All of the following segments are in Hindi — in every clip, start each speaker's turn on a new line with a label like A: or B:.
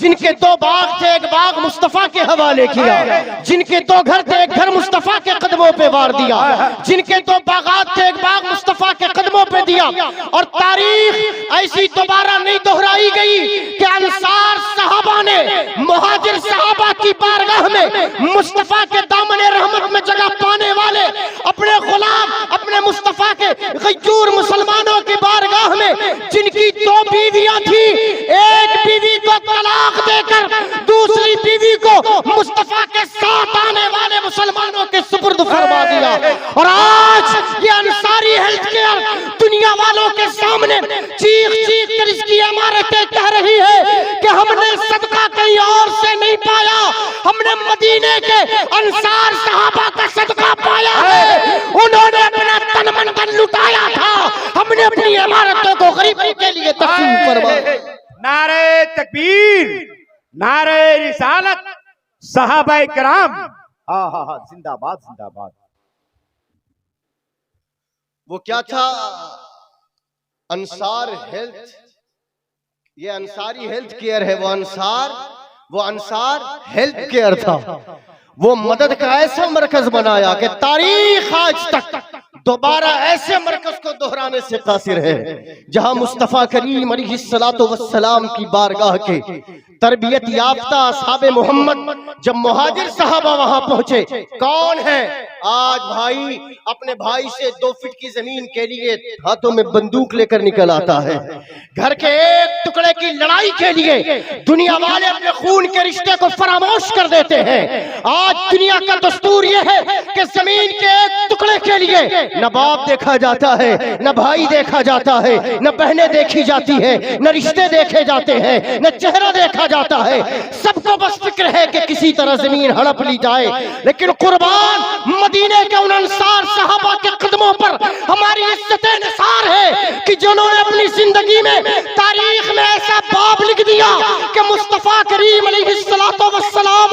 A: जिनके दो बाग थे एक बाग मुस्तफा के हवाले किया, जिनके दो घर थे एक घर मुस्तफा के कदमों पे वार दिया, जिनके दो बागात थे एक बाग मुस्तफा के कदमों पे दिया। और तारीख ऐसी दोबारा नहीं दोहराई गई कि अंसार सहाबा ने मुहाजिर सहाबा की बारगाह में मुस्तफा के दामने रहमत में जगह पाने वाले अपने गुलाम अपने मुस्तफा के गयूर मुसलमानों की बारगाह में जिनकी दो बीवियां थी, एक बीवी को तलाक देकर दूसरी बीवी को मुस्तफा के साथ आने वाले मुसलमानों के सुपुर्द फरमा दिया। और आज ये अंसारी हेल्थ केयर दुनिया वालों के सामने चीख चीख कर इसकी इमारतें कह रही है कि हमने सदका कहीं और से नहीं पाया, हमने मदीने के अंसार सहाबा का सदका पाया है। उन्होंने अपना तन मन धन लुटाया था, हमने अपनी इमारतों को गरीबों के लिए तकसीम फरमाया।
B: नारे तकबीर, नारे रिसालत, सहाबाए किराम, हाँ हाँ हाँ, जिंदाबाद जिंदाबाद।
A: वो क्या था? अंसार हेल्थ, ये अंसारी हेल्थ केयर है। वो अंसार हेल्थ केयर था। वो मदद का ऐसा मरकज बनाया कि तारीख आज तक दोबारा ऐसे मरकज को दोहराने से कासिर है जहां मुस्तफा करीम अलैहिस्सलातु वस्सलाम की बारगाह के तरबियत याफ्ता असहाबे मोहम्मद जब मुहाजिर सहाबा वहां पहुंचे, कौन है आज भाई अपने भाई से 2 फीट की जमीन के लिए हाथों में बंदूक लेकर निकल आता है? घर के एक टुकड़े की लड़ाई के लिए दुनिया वाले अपने खून के रिश्ते को फरामोश कर देते हैं। आज दुनिया का दस्तूर यह है कि जमीन के एक टुकड़े के लिए न बाप देखा जाता है, न भाई देखा जाता है, न बहनें देखी जाती है, न रिश्ते देखे जाते हैं, न चेहरा देखा जाता है। सबको बस फिक्र है कि किसी तरह जमीन हड़प ली जाए। लेकिन कुर्बान मदीने के उन अंसार सहाबा के कदमों पर हमारी इज्जत निसार है कि जिन्होंने अपनी जिंदगी में तारीख में ऐसा बाब लिख दिया कि मुस्तफा करीम अलैहिस्सलातु वस्सलाम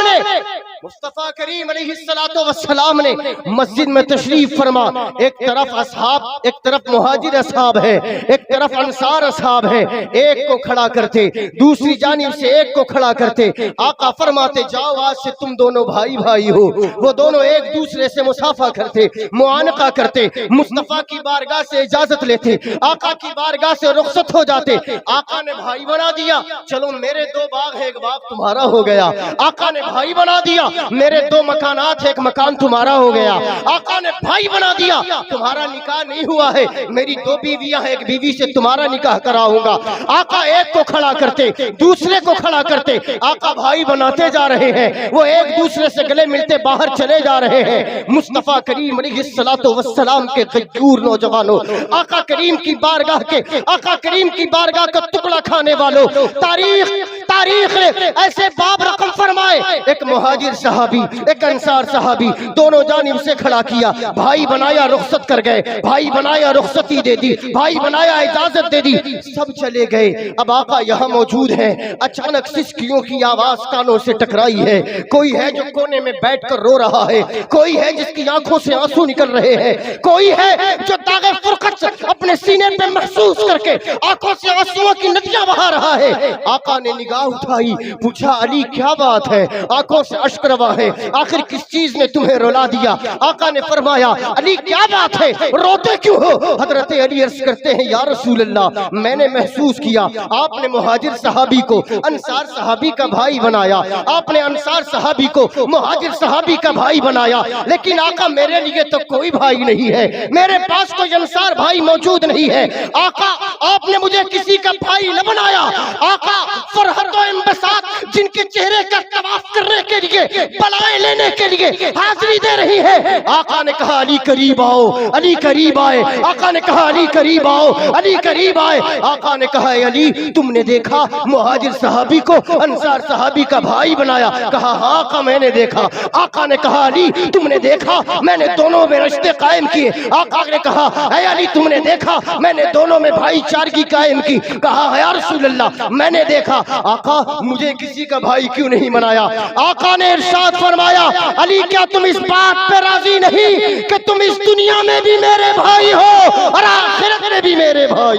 A: ने मस्जिद में तशरीफ फरमा, एक तरफ असहाब, एक तरफ मुहाजिर असहाब है, एक तरफ अंसार असहाब है, एक को खड़ा करते, दूसरी जानिब से एक को खड़ा करते। आका फरमाते जाओ आज से तुम दोनों भाई भाई हो। वो दोनों एक दूसरे से मुसाफा करते, मुआनका करते, मुस्तफा की बारगाह से इजाजत लेते, आका की बारगाह से रुखसत हो जाते। आका ने भाई बना दिया, चलो मेरे 2 बाग है, एक बाग तुम्हारा हो गया। आका ने भाई बना दिया, मेरे 2 मकानात है, एक मकान तुम्हारा हो गया। आका ने भाई बना दिया, तुम्हारा निकाह नहीं हुआ है, मेरी 2 बीवियां हैं, एक बीवी से तुम्हारा निकाह कराऊंगा। आका एक को खड़ा करते, दूसरे को खड़ा करते, आका भाई बनाते जा रहे हैं। वो एक दूसरे से गले मिलते बाहर चले जा रहे हैं। मुस्तफा करीम अलैहिस्सलातु वस्सलाम के गयूर नौजवानों, आका करीम की बारगाह के, आका करीम की बारगाह का टुकड़ा खाने वालों, तारीख ने ऐसे बाब रकम फरमाए। एक मुहाजिर सहाबी, एक अंसार सहाबी, दोनों जानिब से खड़ा किया, भाई बनाया, रुखसत कर गए, भाई बनाया, रुखसती दे दी, भाई बनाया, इजाजत दे दी, सब चले गए। अब आका यहाँ मौजूद है। अचानक सिसकियों की आवाज कानों से टकराई है। कोई है जो कोने में बैठकर रो रहा है, कोई है जिसकी आंखों से आंसू निकल रहे हैं, कोई है जो दागे फुरकत अपने सीने पे महसूस करके आंखों से आंसुओं की नदियां बहा रहा है। आका ने निगाह उठाई, पूछा अली क्या बात है? आंखों से अश्क रवा है, आखिर किस चीज ने तुम्हें रुला दिया? आका ने फरमाया अली क्या बात है, रोते क्यों हो? हजरत अली अर्ज करते हैं या रसूल अल्लाह, मैंने महसूस किया आपने मुहाजिर सहाबी को अंसार सहाबी का भाई बनाया, आपने अंसार सहाबी को मुहाजिर सहाबी का भाई बनाया, लेकिन आका मेरे लिए तो कोई भाई नहीं है, मेरे पास कोई अंसार भाई मौजूद नहीं है। आका आपने मुझे किसी का भाई न बनाया। आका फरहत और इंबसात जिनके चेहरे का तवाफ करने के लिए, बलाएं लेने के लिए हाजिरी दे रही है। आका ने कहा अली करीब आओ, अली करीब आए। आका ने कहा अली करीब आओ, अली करीब आए। आका ने कहा अली तुमने देखा मुहाजिर सहाबी को अंसार सहाबी का भाई बनाया? कहा हाँ आका मैंने देखा। आका ने कहा अली तुमने देखा मैंने दोनों में रिश्ते कायम किए? आका ने कहा अली तुमने देखा मैंने दोनों में भाईचारगी कायम की? कहा या रसूल अल्लाह मैंने देखा। आका मुझे किसी का भाई क्यों नहीं बनाया? आका ने इरशाद फरमाया अली क्या तुम इस बात पे राजी नहीं कि तुम इस दुनिया में भी मेरे भाई हो और आखिरत में भी मेरे भाई?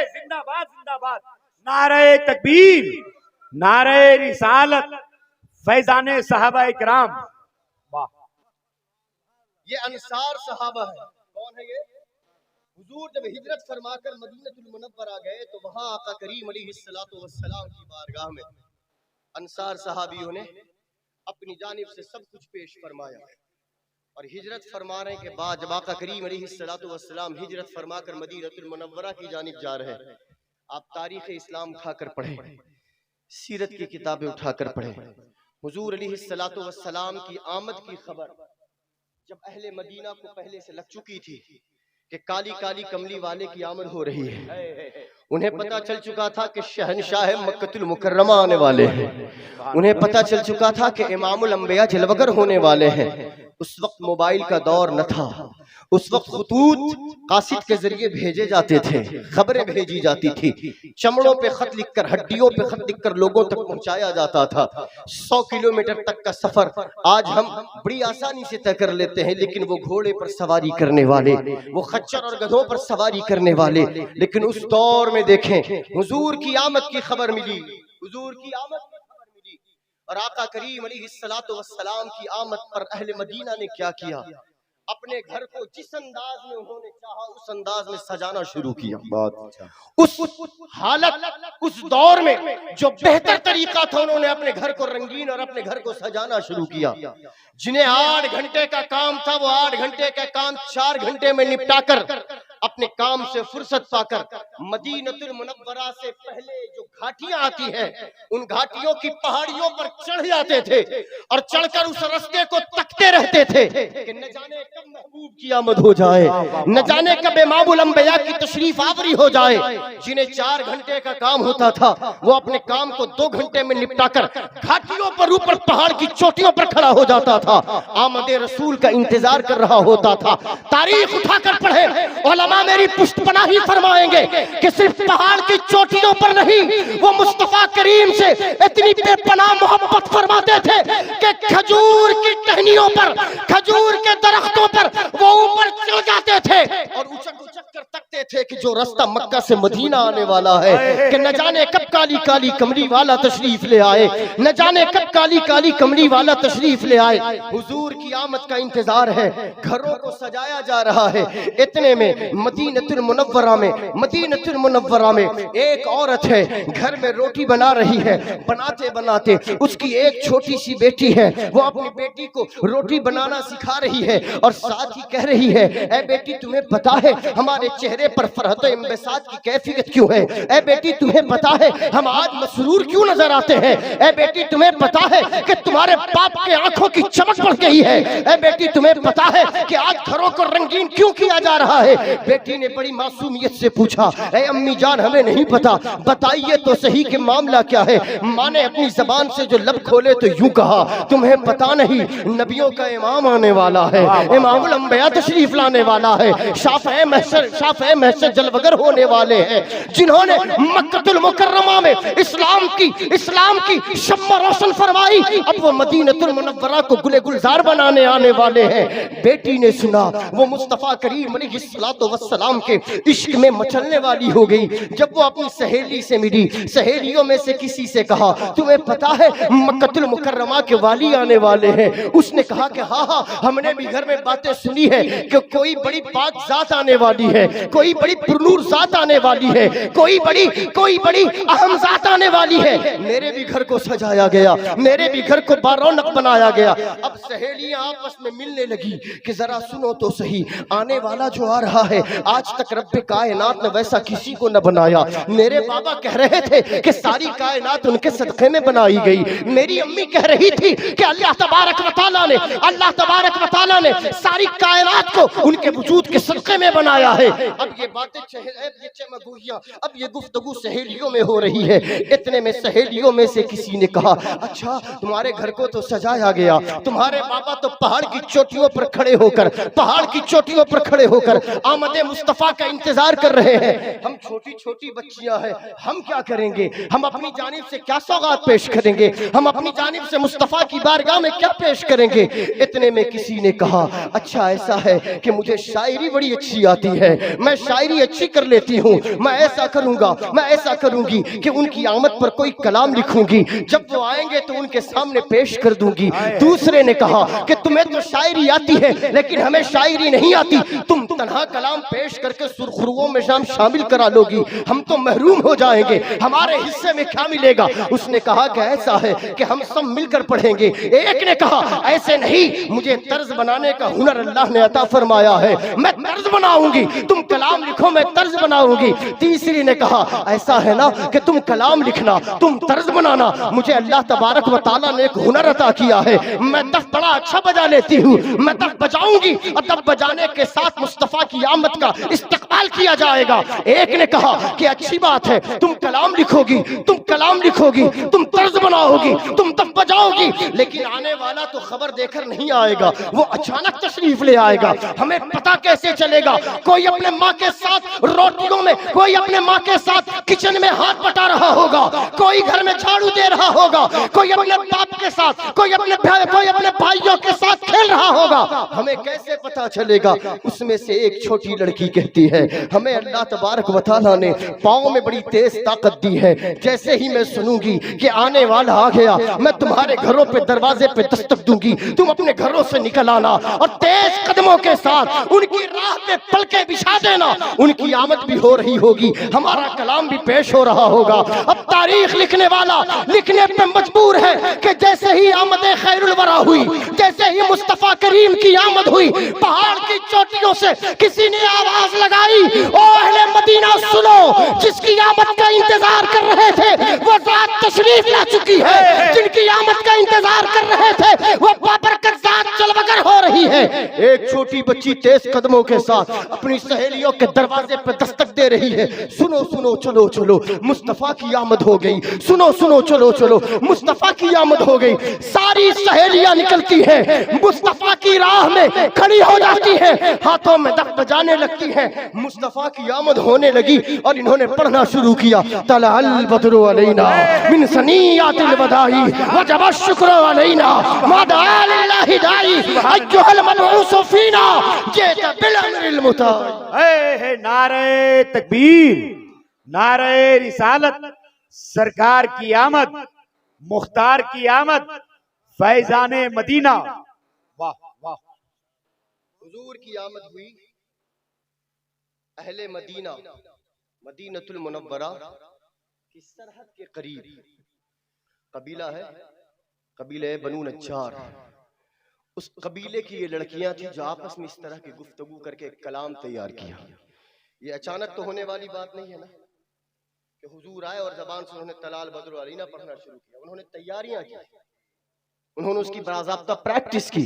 B: जिंदाबाद जिंदाबाद, नारे तकबीर, नारे रिसालत, फैजाने सहाबा इकराम। वाह,
A: ये अंसार सहाबा है। कौन है ये? हुजूर जब हिजरत फरमाकर मदीनतुल मुनव्वरा गए तो वहां आका करीम अलैहिस्सलातु वस्सलाम की बारगाह में अंसार सहाबियों ने अपनी जानिब से सब कुछ पेश फरमाया। और हिजरत फरमाने के बाद जब आका करीम अलैहिस्सलातु वस्सलाम हिजरत फरमाकर मदीनतुल मुनव्वरा की जानिब जा रहे हैं, आप तारीख इस्लाम उठाकर पढ़े, सीरत की किताबें उठाकर पढ़े। हुजूर अलैहिस्सलातु वस्सलाम की आमद की खबर जब अहले मदीना को पहले से लग चुकी थी कि काली काली कमली वाले की आमद हो रही है, उन्हें पता चल चुका था कि शहनशाह मक्कतुल मुकर्रमा आने वाले हैं, उन्हें पता चल चुका था कि इमामुल अंबिया जलवगर होने वाले हैं। उस वक्त मोबाइल का दौर न था, उस वक्त खतूत कासिद के जरिए भेजे जाते थे, खबरें भेजी जाती थी, चमड़ों पे खत लिखकर, हड्डियों पे खत लिखकर लोगों तक पहुंचाया जाता था। 100 किलोमीटर तक का सफर आज हम बड़ी आसानी से तय कर लेते हैं, लेकिन वो घोड़े पर सवारी करने वाले, वो खच्चर और गधों पर सवारी करने वाले, लेकिन उस दौर में देखें हुजूर की आमद की खबर मिली, हुजूर की आमद की खबर मिली। और आका करीम अलैहिस्सलातु वस्सलाम की आमद पर अहले मदीना ने क्या किया? अपने घर को जिस अंदाज में उन्होंने चाहा उस अंदाज में सजाना शुरू किया।
B: बहुत अच्छा।
A: उस हालत, उस दौर में जो बेहतर तरीका था, उन्होंने अपने घर को रंगीन और अपने घर को सजाना शुरू किया। जिन्हें 8 घंटे का काम था, वो 8 घंटे का काम 4 घंटे में निपटाकर अपने काम से फुर्सत पाकर मदीनतुल मुनव्वरा से पहले जो घाटियां आती हैं, उन घाटियों की पहाड़ियों पर चढ़ जाते थे और चढ़कर उस रास्ते को तकते रहते थे कि न जाने कब महबूब की आमद हो जाए, न जाने कब इमामुल अंबिया की तशरीफ आवरी हो जाए। जिन्हें 4 घंटे का काम होता था, वो अपने काम को 2 घंटे में निपटाकर घाटियों पर ऊपर पहाड़ की चोटियों पर खड़ा हो जाता था, आमद रसूल का इंतजार कर रहा होता था। तारीख उठाकर पढ़े, उलमा मेरी पुष्टपनाही फरमाएंगे कि सिर्फ पहाड़ की चोटियों पर नहीं, वो मुस्तफा करीम से इतनी बेपनाह मोहब्बत फरमाते थे कि खजूर की टहनियों पर, खजूर के दरख्तों पर वो ऊपर चढ़ जाते थे और उचक उचक कर तकते थे कि जो रास्ता मक्का से मदीना आने वाला है, कि न जाने कब काली काली कमली वाला तशरीफ ले आए, न जाने कब काली काली कमली वाला तशरीफ ले आए। हुजूर की आमद का इंतजार है, घरों को सजाया जा रहा है। इतने में मदीनतुल मुनव्वरा में एक औरत है, घर में रोटी बना रही है। बनाते बनाते उसकी एक छोटी सी बेटी है, वो अपनी बेटी को रोटी बनाना सिखा रही है और साथ ही कह रही है, ऐ बेटी तुम्हें पता है हमारे चेहरे पर फरहत इंबसात की कैफियत क्यों है? ऐ बेटी तुम्हें पता है हम आज मसरूर क्यों नजर आते हैं? ऐ बेटी तुम्हें पता है कि तुम्हारे बाप के आंखों की चमक बढ़ गई है? ऐ बेटी तुम्हें पता है कि आज घरों को रंगीन क्यों किया जा रहा है? बेटी ने बड़ी मासूमियत से पूछा, ऐ अम्मी जान हमें नहीं पता, बताइए तो सही कि मामला क्या है। माँ ने अपनी जबान से जो लब खोले तो यूं कहा, तुम्हें पता नहीं नबियों का इमाम आने वाला है, इमामुल अंबिया तशरीफ लाने वाला है, शाफ़े महशर जलवगर होने वाले हैं, जिन्होंने मक्कतुल मुकर्रमा में इस्लाम की शम्मा रोशन फरमाई, अब वो मदीनतुल मुनव्वरा को गुले गुलजार बनाने आने वाले हैं। बेटी ने सुना, वो मुस्तफा करीम अलैहिस्सलातु वस्सलाम के इश्क में मचलने वाली हो गई। जब वो अपनी सहेली से मिली, सहेलियों में से किसी से कहा, तुम्हें पता है मक्कतुल मुकर्रमा के वाली आने वाले हैं? उसने कहा कि हाँ हाँ हमने भी घर में बातें सुनी है कि कोई बड़ी पाक जात आने वाली है, कोई बड़ी पुरनूर जात आने वाली है, कोई बड़ी अहम जात आने वाली है। मेरे भी घर को सजाया गया, मेरे भी घर को बारौनक बनाया गया। अब सहेलियां आपस में मिलने लगी कि जरा सुनो तो सही, आने वाला जो आ रहा है, आज तक रब्बे कायनात ने वैसा किसी को न बनाया। मेरे बाबा कह रहे थे कि सारी कायनात उनके सदक़े में बनाई गई। मेरी अम्मी कह रही थी कि अल्लाह तबारक व तआला ने सारी कायनात को उनके वजूद के सदक़े में बनाया है। अब ये बातें चमगोइयां, अब ये गुफ्तगू सहेलियों में हो रही है। इतने में सहेलियों में से किसी ने कहा, अच्छा तुम्हारे घर को तो सजाया गया, तुम्हारे बाबा तो पहाड़ की चोटियों पर खड़े होकर आमदे मुस्तफा का इंतजार कर रहे हैं। हम छोटी छोटी बच्चियां हैं, हम क्या करेंगे? हम अपनी जानिब से क्या सौगात पेश करेंगे? हम अपनी जानिब से मुस्तफा की बारगाह में क्या पेश करेंगे? इतने में किसी ने कहा, अच्छा ऐसा है कि मुझे शायरी बड़ी अच्छी आती है, मैं शायरी अच्छी कर लेती हूँ, मैं ऐसा करूंगा, मैं ऐसा करूंगी कि उनकी आमद पर कोई कलाम लिखूंगी, जब वो आएंगे तो उनके सामने पेश कर दूंगी। दूसरे ने कहा कि तुम्हें तो शायरी आती है लेकिन हमें शायरी नहीं आती, तुम तन्हा कलाम पेश करके सुरखुरुओं में शामिल करा लोगी, हम तो महरूम हो जाएंगे, हमारे हिस्से में क्या मिलेगा। उसने कहा कि ऐसा है कि हम सब मिलकर पढ़ेंगे। एक ने कहा ऐसे नहीं, मुझे तर्ज बनाने का हुनर अल्लाह ने अता फरमाया है, मैं तर्ज बनाऊंगी, तुम कलाम लिखो, मैं तर्ज बनाऊंगी। तीसरी ने कहा ऐसा है ना कि तुम कलाम लिखना, तुम तर्ज बनाना, मुझे अल्लाह तबारक व तआला ने एक हुनर अता किया है, मैं दफ बड़ा अच्छा बजा लेती हूँ, मैं दफ बजाऊंगी और दफ बजाने के साथ मुस्तफा की आमद का इस्तकबाल किया जाएगा। एक ने कहा कि अच्छी बात है, तुम कलाम लिखोगी, तुम कलाम लिखोगी, तुम तर्ज बनाओगी, तुम दफ बजाओगी, लेकिन आने वाला तो खबर देकर नहीं आएगा, वो अचानक तशरीफ ले आएगा, हमें पता कैसे चलेगा। कोई अपने माँ के साथ रोटियों में, कोई अपने माँ के साथ किचन में हाथ बटा रहा होगा, कोई घर में झाड़ू दे रहा होगा, कोई अपने बाप के साथ, कोई अपने भाइयों के साथ खेल रहा होगा, हमें कैसे पता चलेगा। उसमें से एक छोटी लड़की कहती है हमें अल्लाह तबारक व तआला ने पाँव में बड़ी तेज ताकत दी है, जैसे ही मैं सुनूंगी कि आने वाला आ गया, मैं तुम्हारे घरों पे दरवाजे पे दस्तक दूंगी, तुम अपने घरों से निकल आना और तेज कदमों के साथ उनकी राह पे पलके बिछा देना, उनकी आमद भी हो रही होगी, हमारा कलाम भी पेश हो रहा होगा। अब तारीख लिखने वाला लिखने पे मजबूर है कि जैसे ही आमद खैरुल वरा हुई, जैसे ही मुस्तफा करीम की आमद हुई, पहाड़ की चोटियों से किसी ने आवाज लगाई, ओ अहले मदीना सुनो, जिसकी आमद का इंतजार कर रहे थे वो जात तशरीफ ला चुकी है, जिनकी आमद का इंतजार कर रहे थे वो बाबरकत जात चलवगर हो रही है। एक छोटी बच्ची तेज कदमों के साथ अपनी सहेलियों के दरवाजे पर दस्तक दे रही है, सुनो सुनो चलो चलो मुस्तफा की आमद हो गई, सुनो सुनो चलो चलो मुस्तफा की आमद हो गई। सारी सहेलियां निकलती हैं, मुस्तफा की राह में खड़ी हो जाती हैं, हाथों में दफ बजाने लगती हैं। मुस्तफा की आमद होने लगी और इन्होंने पढ़ना शुरू किया, तलअल बद्रु अलैना मिन सनियातिल वदाई वजब शुक्र अलैना मादा लिल्लाहि दाई अय्युहल मबऊस फीना जित बिल अमरिल मुताई।
B: नारे तकबीर, नारे रिसालत, सरकार की आमद, मुख्तार की आमद, फैजाने मदीना, वाह वाह।
A: हुजूर की आमद हुई, अहले मदीना, मदीनतुल मुनव्वरा की सरहद के करीब कबीला है, कबीले बनु नज्जार। उस कबीले की ये लड़कियां थी जो आपस में इस तरह की गुफ्तगू करके एक कलाम तैयार किया। ये अचानक तो होने वाली बात नहीं है ना कि हुजूर आए और जबान से उन्होंने तलाल बद्र अलैना पढ़ना शुरू किया, उन्होंने तैयारियां की, उन्होंने उसकी बाज़ाब्ता प्रैक्टिस की।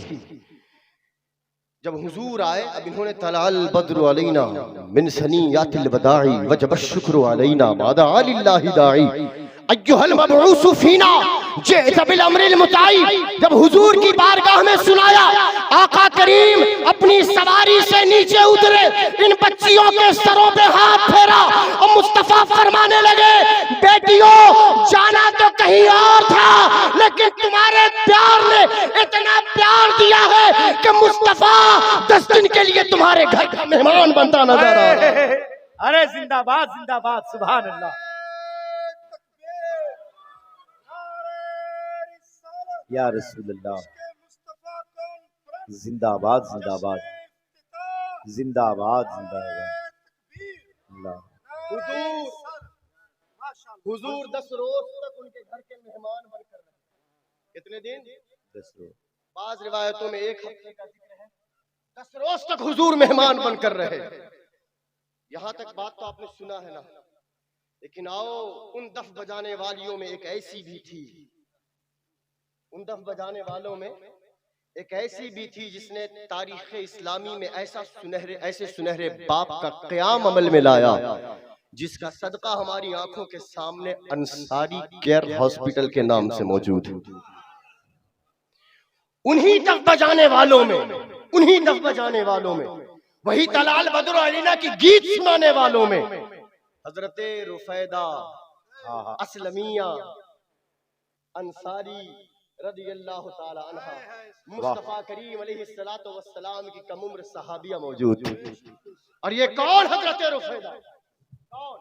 A: जब हुजूर आए, अब इन्होंने तलाल बद्र अलैना मिन सनियातिल वदाई वजब शुक्र अलैना मादा लिल्लाहि दाई अय्युहल मबऊस फीना जित बिल अमरिल मुताई। जब हुजूर की बारगाह में सुनाया, आका करीम अपनी सवारी से नीचे उतरे, इन बच्चियों के सरों पे हाथ फेरा और मुस्तफा फरमाने लगे, बेटियों जाना तो कहीं और था, लेकिन तुम्हारे प्यार ने इतना प्यार दिया है कि मुस्तफा 10 दिन के लिए तुम्हारे घर का मेहमान बनता नजर आ रहा है।
B: अरे जिंदाबाद जिंदाबाद, सुभान अल्लाह, या रसूलल्लाह, जिंदाबाद जिंदाबाद जिंदाबाद जिंदाबाद।
A: हुजूर 10 रोज तक उनके घर के मेहमान बनकर रहे। कितने दिन?
B: 10 रोज।
A: बाज रिवायतों में 1 हफ्ते का जिक्र है, 10 रोज तक हुजूर मेहमान बनकर रहे। यहां तक बात तो आपने सुना है ना, लेकिन आओ उन दफ बजाने वालियों में एक ऐसी भी थी, उन दफ बजाने वालों में एक ऐसी भी थी जिसने तारीख इस्लामी में ऐसे सुनहरे बाप का क़याम अमल में लाया, जिसका सदका हमारी आंखों के सामने अंसारी केयर हॉस्पिटल के नाम से मौजूद है। उन्हीं दफ बजाने वालों में, उन्हीं दफ बजाने वालों में, वही तलाल बद्र अलैना की गीत सुनाने वालों में हजरत रुफैदा असलमिया अंसारी रदियल्लाहु ताला अन्हा, मुस्तफा करीम अलैहिस्सलातु वस्सलाम की कम उम्र सहाबिया मौजूद थी। और ये कौन हजरत रुफैदा, कौन?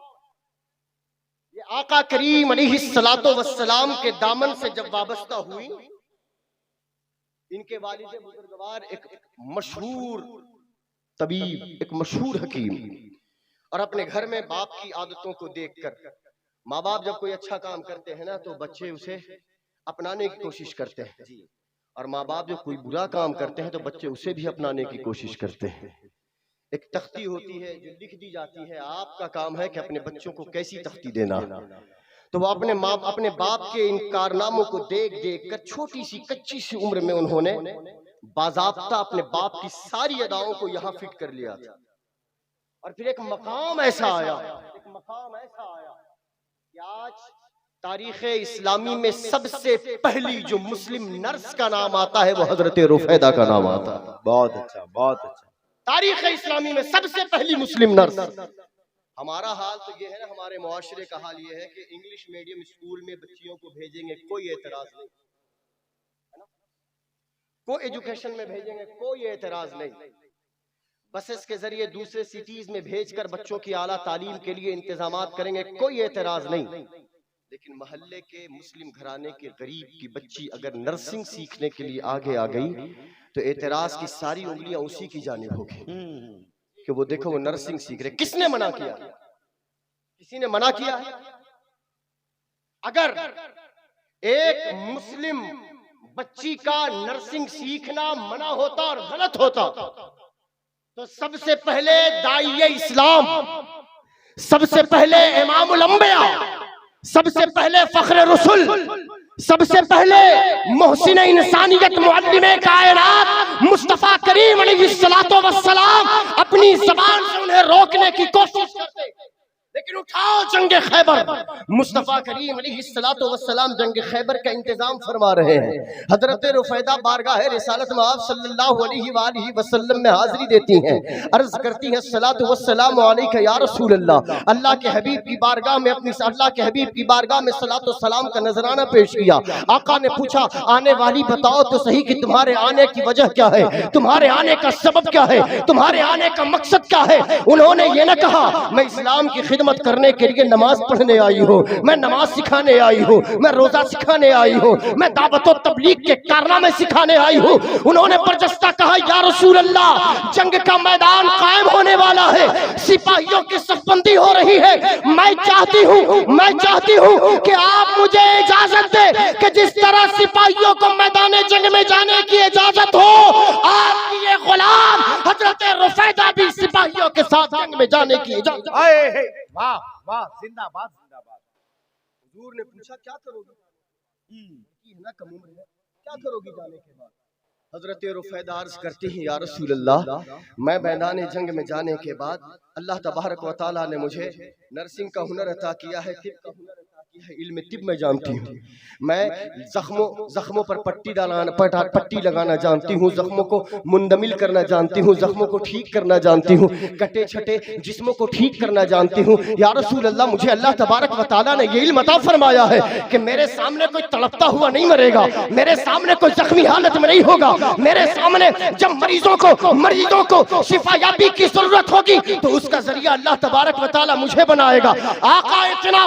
A: ये आका करीम अलैहिस्सलातो वस्सलाम के दामन से जब वाबस्ता हुई, इनके वालिद बुजुर्गवार एक मशहूर तबीब, एक मशहूर हकीम, और अपने घर में बाप की आदतों को देखकर, माँ बाप जब कोई अच्छा काम करते हैं ना तो बच्चे उसे अपनाने की कोशिश करते हैं, और माँ बाप जब कोई बुरा काम करते हैं तो बच्चे उसे भी अपनाने की कोशिश करते हैं। एक तख्ती होती है जो लिख दी जाती है, आपका काम है कि अपने बच्चों को कैसी तख्ती देना। तो वो अपने बाप के इन कारनामों को देख देख कर छोटी सी कच्ची सी उम्र में उन्होंने बाज़ाब्ता अपने बाप की सारी अदाओं को यहाँ फिट कर लिया था। और फिर एक मकाम ऐसा आया कि आज तारीख इस्लामी में सबसे पहली जो मुस्लिम नर्स का नाम आता है वो हजरत रुफैदा का नाम आता है।
B: बहुत अच्छा, बहुत अच्छा।
A: तारीख इस्लामी में सबसे पहली मुस्लिम नर्स। हमारा हाल तो ये है ना, हमारे मुआशरे का हाल ये है कि इंग्लिश मीडियम स्कूल में बच्चियों को भेजेंगे, कोई एतराज नहीं है ना, को एजुकेशन में भेजेंगे, कोई एतराज नहीं, बसेस के जरिए दूसरे सिटीज में भेजकर बच्चों की आला तालीम के लिए इंतजामात करेंगे, कोई एतराज नहीं। लेकिन मोहल्ले के मुस्लिम घराने के गरीब की बच्ची अगर नर्सिंग सीखने के लिए आगे आ गई तो एतराज की सारी उंगलियां उसी की जानिब होगी कि वो देखो वो नर्सिंग सीख रहे। किसने मना किया? किसी ने मना किया? अगर एक मुस्लिम बच्ची का नर्सिंग सीखना मना होता और गलत होता तो सबसे पहले दाइये इस्लाम, सबसे पहले इमामुल अंबिया, सबसे पहले फख्र रसूल, सबसे पहले मोहसिन इंसानियत मुअल्लिमे कायनात मुस्तफा करीम अलैहिस्सलातो वस्सलाम अपनी ज़बान से उन्हें रोकने की कोशिश करते, लेकिन उठाओ जंग खैबर। मुस्तफा करीम अलैहिस्सलातो वस्सलाम जंग खैबर का इंतजाम फरमा रहे हैं। हजरत रुफैदा बारगाह रिसालत में आप सल्लल्लाहु अलैहि वसल्लम में हाजिरी देती हैं, अर्ज करती हैं सलातु वस्सलामु अलैका या रसूल अल्लाह। अल्लाह के हबीब की बारगाह में अल्लाह के हबीब की बारगाह में सलातु सलाम का नजराना पेश किया। आका ने पूछा, आने वाली बताओ तो सही कि तुम्हारे आने की वजह क्या है, तुम्हारे आने का सबब क्या है, तुम्हारे आने का मकसद क्या है। उन्होंने ये न कहा मैं इस्लाम की खिदमत करने के लिए नमाज पढ़ने आई हूँ, मैं नमाज सिखाने आई हूँ, मैं रोजा सिखाने आई हूँ, मैं दावत और तबलीग के कारनामे सिखाने आई हूँ। उन्होंने बरजस्ता कहा, या रसूल अल्लाह, जंग का मैदान कायम होने वाला है, सिपाहियों की सफबंदी हो रही है, मैं चाहती हूँ कि आप मुझे इजाजत दे कि जिस तरह सिपाहियों को मैदान जंग में जाने की इजाजत हो, आपकी ये गुलाम हजरत रुफैदा भी सिपाहियों के साथ जंग में जाने की इजाजत।
B: वाह वाह, जिंदाबाद जिंदाबाद।
A: हुजूर ने पूछा, क्या करोगी? है ना कम उम्र है, क्या करोगी जाने के बाद? हजरत रुफैदा अर्ज करती हैं, या रसूल अल्लाह, मैं मैदान जंग में जाने के बाद अल्लाह तबारक व तआला ने मुझे नर्सिंग का हुनर अता किया है, तिब का हुनर अता किया है, इल्म तिब मैं जानती हूँ, मैं जख्मों पर पट्टी लगाना जानती हूँ, जख्मों को मुंदमिल करना जानती हूँ, जख्मों को ठीक करना जानती हूँ, कटे छटे जिस्मों को ठीक करना जानती हूँ। या रसूल अल्लाह, मुझे अल्लाह तबारक व तआला ने ये इल्म अता फरमाया है कि मेरे सामने कोई तड़पता हुआ नहीं मरेगा, मेरे सामने कोई जख्मी हालत में नहीं होगा, मेरे सामने जब मरीजों को शिफायाबी की जरूरत होगी तो उसका जरिया अल्लाह तबारक व तआला मुझे बनाएगा। आका इतना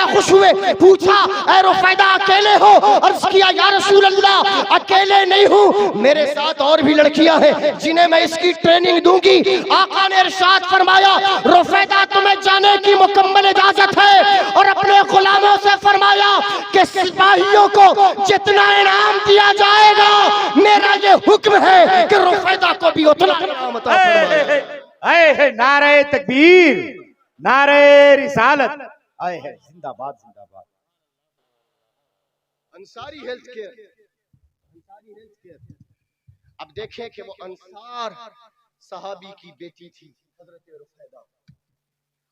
A: खुश हुए, पूछा, ऐ रुफैदा अकेले हो? अर्ज किया, या रसूल अल्लाह, अकेले नहीं हूँ, मेरे साथ और भी लड़कियां हैं जिन्हें मैं इसकी ट्रेनिंग दूंगी। आका ने इरशाद फरमाया, रुफैदा तुम्हें जाने की मुकम्मल इजाजत है, और अपने गुलामों से फरमाया कि सिपाहियों को जितना इनाम दिया जाएगा मेरा ये हुक्म है कि रुफैदा को भी उतना इनाम अता फरमाए।
B: नारे तकबीर, नारे रिसालत, आए है जिंदाबाद जिंदाबाद।
A: Ansari health care. अब देखें कि वो अंसार सहाबी की बेटी थी हजरत रुफैदा।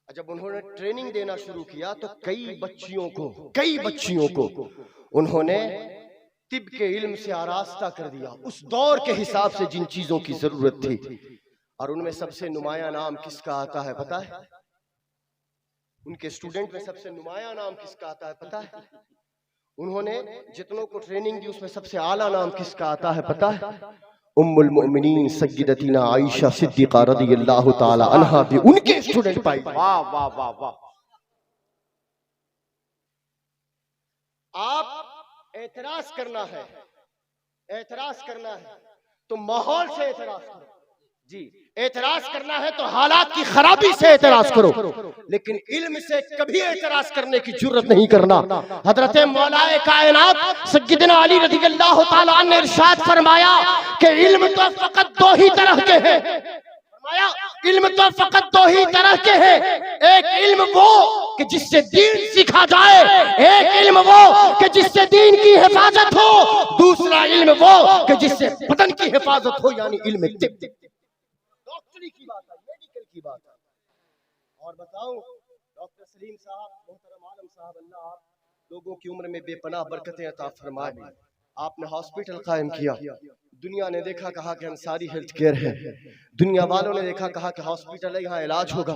A: जब उन्होंने ट्रेनिंग देना शुरू किया तो कई बच्चियों को उन्होंने तिब के इल्म से आरास्ता कर दिया, उस दौर के हिसाब से जिन चीजों की जरूरत थी। और उनमें सबसे नुमाया नाम किसका आता है पता है? उनके स्टूडेंट में सबसे नुमाया नाम किसका आता है पता है? उन्होंने जितनों को ट्रेनिंग दी उसमें सबसे आला नाम किसका आता है पता है? उम्मुल मोमिनीन सय्यदतीना आयशा सिद्दीक़ा रज़ियल्लाहु ताला अन्हा भी उनके स्टूडेंट पाई।
B: वाह वाह वाह वाह।
A: आप एतराज करना है, एतराज करना है तो माहौल से एतराज करो जी, एतराज करना है तो हालात की खराबी से एतराज करो, लेकिन इल्म से कभी एतराज करने की जरूरत नहीं करना। हजरत मौलाए कायनात सय्यदना अली रज़ियल्लाहु ताला अन्हु ने इरशाद फरमाया कि इल्म तो फकत दो ही तरह के हैं, फरमाया इल्म तो फकत दो ही तरह के हैं, एक इल्म वो कि जिससे दीन सीखा जाए, एक इल्म वो कि जिससे दीन की हिफाजत हो, दूसरा इल्म वो कि जिससे बदन की हिफाजत हो, यानी इल्म तिब। डॉक्टरी की बात है, मेडिकल की बात है। और बताऊं डॉक्टर सलीम साहब, मोहतरम आलम साहब, अल्लाह आप लोगों की उम्र में बेपनाह बरकतें अता फरमाए। आपने हॉस्पिटल कायम किया, दुनिया ने देखा कहा कि अंसारी हेल्थ केयर है, दुनिया वालों ने देखा कहा कि हॉस्पिटल है, यहाँ इलाज होगा,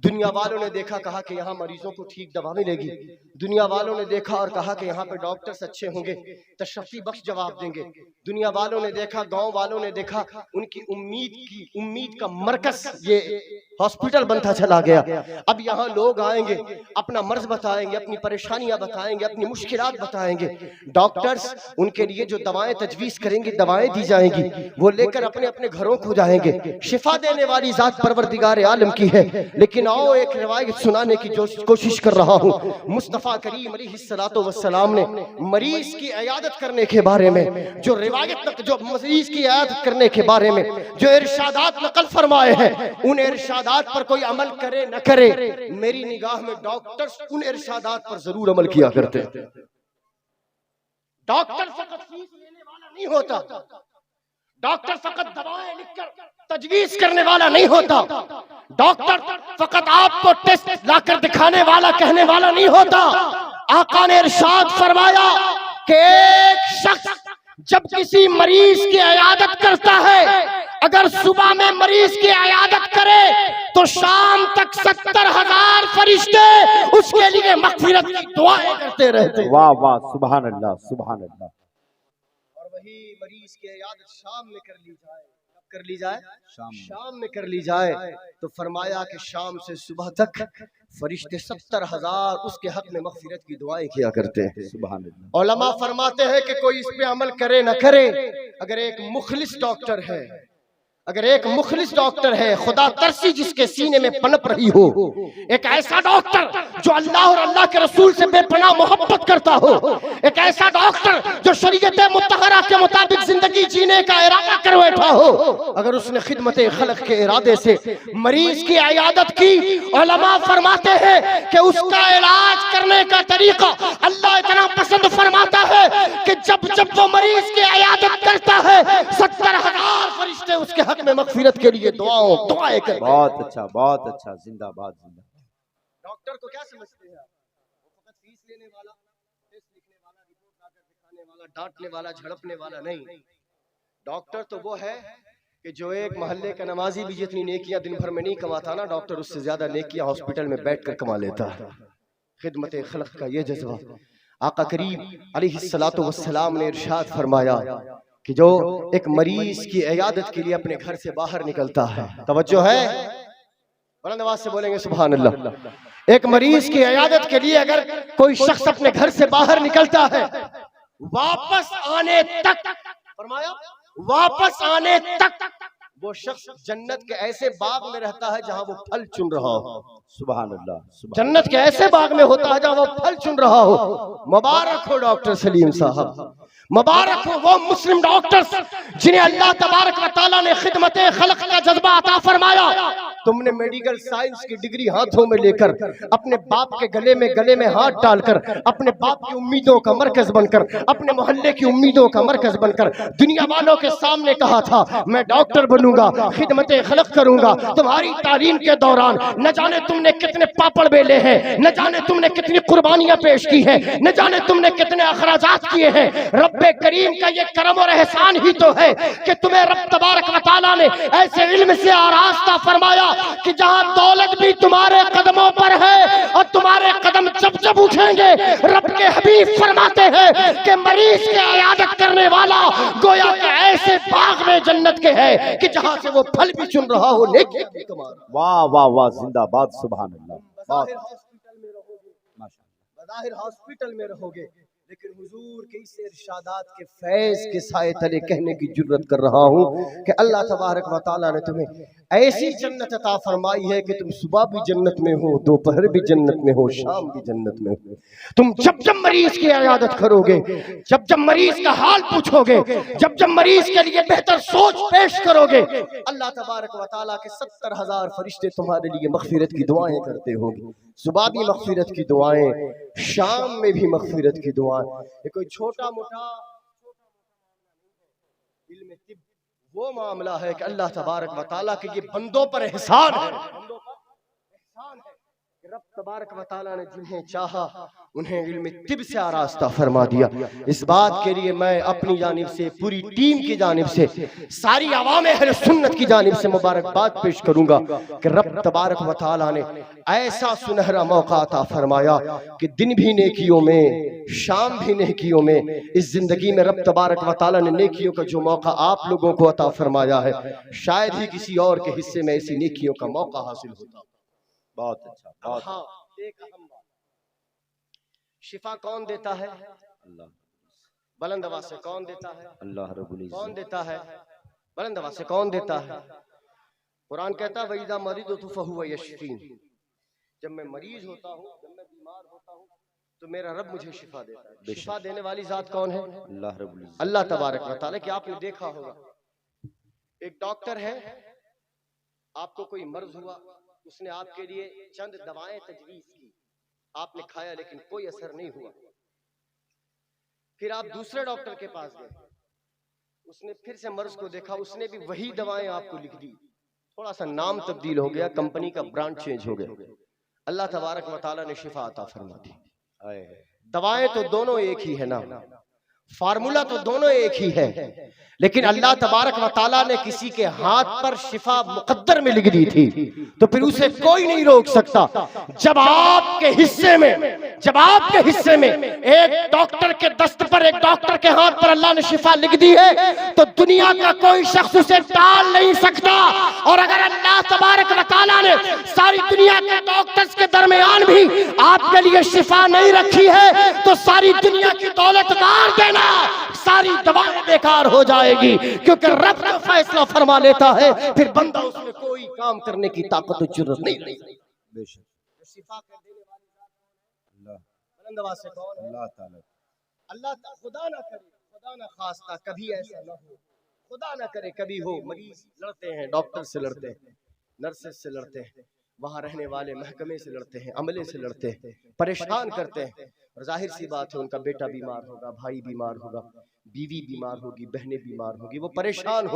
A: दुनिया वालों ने देखा कहा कि यहाँ मरीजों को ठीक दवा मिलेगी, दुनिया वालों ने देखा और कहा कि यहाँ पे डॉक्टर्स अच्छे होंगे, तशफ़ी बख्श जवाब देंगे, दुनिया वालों ने देखा, गांव वालों ने देखा, उनकी उम्मीद का मरकज ये हॉस्पिटल बनता चला गया। अब यहाँ लोग आएंगे, अपना मर्ज बताएंगे, अपनी परेशानियां बताएंगे, अपनी मुश्किलात बताएंगे, डॉक्टर्स उनके लिए जो दवाएं तजवीज करेंगे, दवाएं दी जाएंगी, वो लेकर अपने अपने घरों को जाएंगे। शिफा देने वाली जात परवरदिगार आलम की है। लेकिन आओ एक रिवायत सुनाने की जो कोशिश कर रहा हूँ। मुस्तफ़ा करीम अलैहिस्सलातु वस्सलाम ने मरीज की इयादत करने के बारे में जो रिवायत, जो मरीज की इयादत करने के बारे में जो इरशादात नकल फरमाए हैं, उन इरशादात पर कोई अमल करे न करे, मेरी निगाह में डॉक्टर्स उन इरशादात पर जरूर अमल किया करते हैं। डॉक्टर फकत फीस लेने वाला नहीं होता, डॉक्टर फकत दवाएं लिखकर तजवीज करने वाला नहीं होता, डॉक्टर फकत आपको टेस्ट लाकर दिखाने वाला, कहने वाला नहीं होता। आका ने इरशाद फरमाया कि एक शख्स जब किसी मरीज की इयादत करता है, अगर सुबह में मरीज की इयादत करे तो शाम तक 70,000 फरिश्ते उसके लिए मगफिरत की दुआएं करते रहते।
B: वाह वाह, सुभान अल्लाह सुभान अल्लाह।
A: और वही मरीज की इयादत शाम में कर ली जाए, कब कर ली जाए? शाम में कर ली जाए। तो फरमाया कि शाम से सुबह तक फरिश्ते 70,000 उसके हक में मगफिरत की दुआएं किया करते हैं।
B: सुभान अल्लाह।
A: उलमा फरमाते हैं कि कोई इस पे अमल करे न करे, अगर एक मुखलिस डॉक्टर है, अगर एक मुखलिस डॉक्टर है, खुदा तरसी जिसके सीने में पनप रही हो, एक ऐसा डॉक्टर जो अल्लाह और अल्लाह के रसूल से बेपनाह मोहब्बत करता हो, एक ऐसा डॉक्टर जो शरीयत मुत्तहरा के मुताबिक जिंदगी जीने का इरादा कर बैठा हो, अगर उसने खिदमत खल्क के इरादे से मरीज की इयादत की, उलमा फरमाते हैं कि उसका इलाज करने का तरीका अल्लाह इतना पसंद फरमाता है कि जब जब वो मरीज की इयादत करता है 70,000 फरिश्ते उसके हक में मगफिरत के लिए दुआएं कर।
B: बहुत अच्छा, बहुत अच्छा, जिंदाबाद जिंदाबाद।
A: डॉक्टर को क्या समझते हैं आप? वो फकत फीस लेने वाला, टेस्ट लिखने वाला, रिपोर्ट लाकर दिखाने वाला, डांटने वाला, झड़पने वाला नहीं। डॉक्टर तो वो है कि जो एक मोहल्ले का नमाजी भी जितनी नेकियां दिन भर में नहीं कमाता ना, डॉक्टर उससे ज्यादा नेकियां हॉस्पिटल में बैठकर कमा लेता है। खिदमत खल्क का ये जज्बा, आका करीम अलैहिस्सलातु वस्सलाम ने इरशाद फरमाया कि जो एक मरीज की इयादत के लिए अपने घर से बाहर निकलता है, तवज्जो है, बुलंद आवाज से बोलेंगे सुभान अल्लाह। एक मरीज की इयादत के लिए अगर कोई शख्स अपने घर से बाहर निकलता है, वापस आने तक, फरमाया वापस आने तक वो शख्स जन्नत के ऐसे बाग में रहता है जहां वो फल चुन रहा हो।
B: सुभान अल्लाह।
A: जन्नत के ऐसे बाग में होता है जहां वो फल चुन रहा हो। मुबारक हो डॉक्टर सलीम साहब, मुबारक हो वो मुस्लिम डॉक्टर्स जिन्हें अल्लाह तबारक व तआला ने खिदमत खल्क का जज्बा अता फरमाया। तुमने मेडिकल साइंस की डिग्री हाथों में लेकर अपने बाप के गले में हाथ डालकर, अपने बाप की उम्मीदों का मरकज बनकर, अपने मोहल्ले की उम्मीदों का मरकज बनकर दुनिया वालों के सामने कहा था मैं डॉक्टर बनूंगा, खिदमत खल्क करूंगा। तुम्हारी तालीम के दौरान न जाने तुमने कितने पापड़ बेले हैं, न जाने तुमने कितनी कुर्बानियां पेश की हैं, न जाने तुमने कितने अखराजात किए हैं। रब्बे करीम का ये करम और एहसान ही तो है कि तुम्हें रब तबारक व तआला ने ऐसे इल्म से आरास्ता फरमाया कि जहां दौलत भी तुम्हारे कदमों पर है और तुम्हारे कदम जब जब उठेंगे रब के हबीब तशरीफ फरमाते हैं कि मरीज की इयादत करने वाला गोया कि ऐसे बाग में जन्नत के है कि जहां से वो फल भी चुन रहा हो नेकी भी कमा रहा हो।
B: वाह वाह वाह, जिंदाबाद, सुभान अल्लाह।
A: बज़ाहिर हॉस्पिटल में रहोगे, बज़ाहिर हॉस्पिटल में रहोगे, लेकिन हुजूर के इस इरशादात के फैज के साए तले कहने की जुर्रत कर रहा हूँ कि अल्लाह तबारक व तआला ने तुम्हें ऐसी जन्नत अता फरमाई है कि तुम सुबह भी जन्नत में हो, दोपहर भी जन्नत में हो, शाम भी जन्नत में हो। तुम जब जब मरीज की इयादत करोगे, जब जब मरीज का हाल पूछोगे, जब जब मरीज के लिए बेहतर सोच पेश करोगे, अल्लाह तबारक व तआला के 70,000 फरिश्ते तुम्हारे लिए मग़फ़िरत की दुआएं करते होंगे। सुबह भी मग़फ़िरत की दुआएं, शाम में भी मग़फ़िरत की दुआएं। ये कोई छोटा मोटा इल्म तिब वो मामला है कि अल्लाह तबारक व तआला के ये बंदों पर एहसान है, बंदों पर एहसान है कि रब तबारक व तआला ने जिन्हें चाहा उन्हें इल्म तिब से आरास्ता फरमा दिया। इस बात के लिए मैं अपनी जानिब से, पूरी टीम की जानिब से, सारी अवाम अहले सुन्नत की जानिब से मुबारकबाद पेश करूंगा कि रब तबारक व तआला ने ऐसा सुनहरा मौका अता फरमाया कि दिन भी नेकियों में, शाम भी नेकियों में। इस जिंदगी में रब तबारक व तआला ने नेकियों का जो मौका आप लोगों को अता फरमाया है, शायद ही किसी और के हिस्से में ऐसी नेकियों का मौका हासिल होता।
B: बहुत अच्छा, बहुत
A: हाँ, एक अहम बात, शिफा कौन देता है?
B: अल्लाह,
A: बुलंद आवाज से कौन देता है?
B: अल्लाह रब्बुल
A: कौन
B: इज्जत।
A: देता है? बुलंद आवाज से कौन देता है? कुरान कहता है वइज़ा मरिदतु फहुव यशफीन, जब मैं मरीज होता हूँ, जब मैं बीमार होता हूँ, तो मेरा रब मुझे शिफा देता है। शिफा देने वाली जात कौन है?
B: अल्लाह रब्बुल इज्जत।
A: अल्लाह तबारक व तआला। कि आपने देखा होगा एक डॉक्टर है, आपको कोई मर्ज हुआ, उसने आपके लिए चंद दवाएं तजवीज की, आपने खाया लेकिन कोई असर नहीं हुआ। फिर आप दूसरे डॉक्टर के पास गए, उसने फिर से मर्ज को देखा, उसने भी वही दवाएं आपको लिख दी, थोड़ा सा नाम तब्दील हो गया, कंपनी का ब्रांड चेंज हो गया, अल्लाह तबारक व तआला ने शिफा अता फरमा दी। दवाएं तो दोनों एक ही है ना, फार्मूला तो दोनों एक ही है, लेकिन अल्लाह तबारक व तआला ने किसी के हाथ पर शिफा मुकद्दर में लिख दी थी, तो फिर उसे कोई नहीं रोक सकता। जब आपके हिस्से में एक डॉक्टर के दस्त पर, एक डॉक्टर के हाथ पर अल्लाह ने शिफा लिख दी है, तो दुनिया का कोई शख्स उसे टाल नहीं सकता। और अगर अल्लाह तबारक व तआला ने सारी दुनिया के डॉक्टर्स के दरमियान भी आपके लिए शिफा नहीं रखी है, तो सारी दुनिया की दौलत गार देना, सारी दवाएं बेकार हो जाएगी, क्योंकि रब का फैसला फरमा लेता है, फिर बंदा उसमें कोई काम करने की ताकत और जरूरत नहीं।
B: बेशक
A: शिफा कर देने वाली
B: अल्लाह,
A: बुलंद आवाज से कौन है?
B: अल्लाह ताला।
A: अल्लाह खुदा ना करे, खुदा ना खास्ता कभी ऐसा ना हो, खुदा ना करे कभी हो, मरीज लड़ते हैं, डॉक्टर से लड़ते हैं, नर्सेस से लड़ते हैं, वहां रहने वाले महकमे से लड़ते हैं, अमले से लड़ते हैं, परेशान करते हैं। और जाहिर सी बात है, उनका बेटा बीमार होगा, भाई बीमार होगा, बीवी बीमार होगी, बहनें बीमार होगी, वो परेशान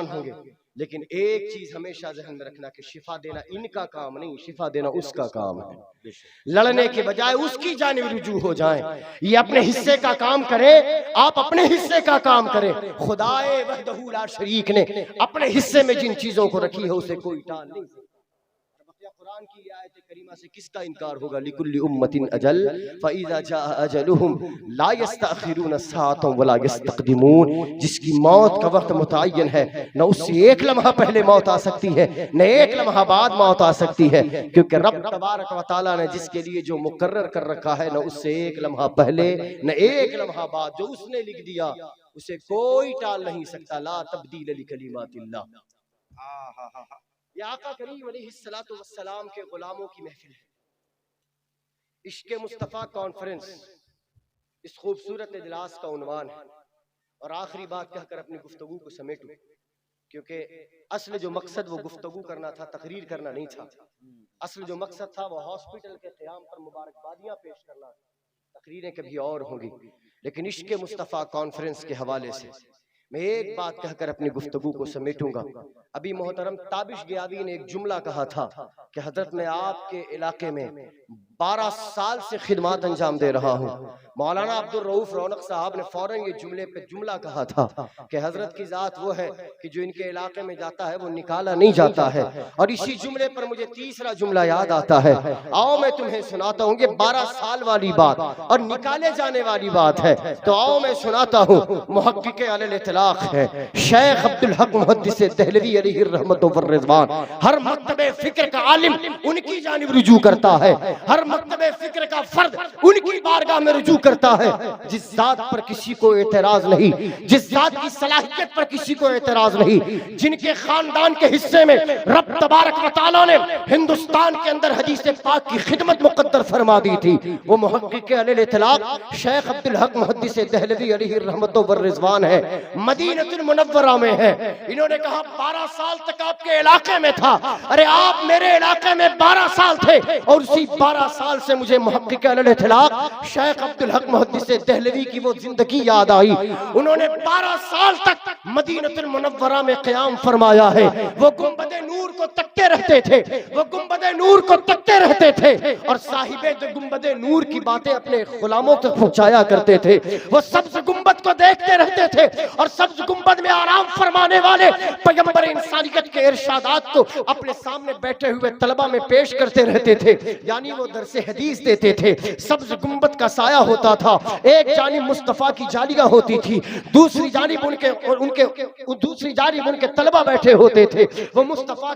A: होंगे। लेकिन एक चीज हमेशा ज़हन में रखना कि शिफा देना इनका काम नहीं, शिफा देना उसका काम है। लड़ने के बजाय उसकी जानिब रुजू हो जाए, ये अपने हिस्से का काम करे, आप अपने हिस्से का काम करें। खुदाए वहदहू ला शरीक ने अपने हिस्से में जिन चीजों को रखी है उसे कोई टाल नहीं सकता। कुरान की आयत करीमा से किसका इनकार होगा? लिकुल्लि उम्मतिन अजल फइज़ा जाअ अजलुहुम ला यस्तअखिरून साअतन वला यस्तक़दिमून। जिसकी मौत का वक्त मुतअय्यन है, न उससे एक लम्हा पहले मौत आ सकती है, न एक लम्हा बाद मौत आ सकती है, क्योंकि रब तबारक व तआला ने जिसके लिए जो मुकर्रर कर रखा है, न उससे एक लम्हा पहले न एक लम्हा बाद, जो उसने लिख दिया उसे कोई टाल नहीं सकता। ला तब्दील लिकलिमातिल्लाह। ये आका करीम अलैहिस्सलातु वस्सलाम के गुलामों की महफिल है, इश्क़ मुस्तफ़ा कॉन्फ्रेंस इस खूबसूरत इजलास का उन्वान है। और आखिरी बात कहकर अपनी गुफ्तगू को समेटूं, क्योंकि असल जो मकसद वो गुफ्तगू करना था, तकरीर करना नहीं था। असल जो मकसद था वो हॉस्पिटल के क़याम पर मुबारकबादियाँ पेश करना, तकरीरें कभी और होंगी। लेकिन इश्क़ मुस्तफ़ा कॉन्फ्रेंस के हवाले से मैं एक बात कहकर अपनी गुफ्तगू को समेटूंगा। अभी मोहतरम ताबिश गियादी ने एक जुमला कहा था कि हजरत ने आपके इलाके में 12 साल से खिदमत अंजाम दे रहा हूँ। मौलाना अब्दुल रऊफ रौनक साहब ने फौरन ये जुमले पे जुमला कहा था कि हजरत की जात वो है कि जो इनके इलाके में जाता है वो निकाला नहीं जाता है। और इसी जुमले पर मुझे तीसरा जुमला याद आता है। आओ मैं तुम्हें सुनाता हूँ, ये 12 साल वाली बात और निकाले जाने वाली बात है। तो आओ मैं सुनाता हूँ। मुहक्किक अल इतलाक है शेख अब्दुल हक मुहद्दिस दहलवी अलैहि रहमत व रिज़वान। हर मकतबे फिक्र का आलिम उनकी जानिब रुजू करता है। हर मकतबे फिक्र का फर्द उनकी बारगाह में रुजू करता है। जिस जात पर किसी को एतराज नहीं, जिस जात की सलाहियत पर किसी को एतराज नहीं, जिनके खानदान के हिस्से में रब तबारक व तआला ने हिंदुस्तान के अंदर हदीस पाक की खिदमत मुकद्दर फरमा दी थी, वो मुहक्किक अल इतलाक शेख अब्दुल हक मुहद्दिस दहलवी अलैहि रहमत व रिज़वान है। मदीनतुल मुनव्वरा में है। इन्होंने कहा 12 साल तक आपके इलाके में था। अरे आप मेरे इलाके में 12 साल थे और उसी 12 साल से मुझे मुहक्किक अल इतलाक शेख अब्दुल हक मुहद्दिस दहलवी की वो जिंदगी याद आई। उन्होंने 12 साल तक मदीनतुल मुनव्वरा में क़याम फरमाया है। वो गुंबदे नूर को तकते रहते थे, वो गुंबदे नूर को तकते रहते थे और साहिबे गुंबदे नूर की बातें अपने गुलामों तक पहुंचाया करते थे। वो सब्ज गुंबद को देखते रहते थे और सब्ज गुंबद में आराम फरमाने वाले पैगंबर इंसानियत के इरशादात को अपने सामने बैठे हुए तलबा में पेश करते रहते थे। यानी वो दरसे हदीस देते थे। सब्ज गुंबद का साया होता था। एक जानिब मुस्तफा की जालियां होती थी, दूसरी जानिब दूसरी जानिब उनके तलबा बैठे होते थे। वो मुस्तफा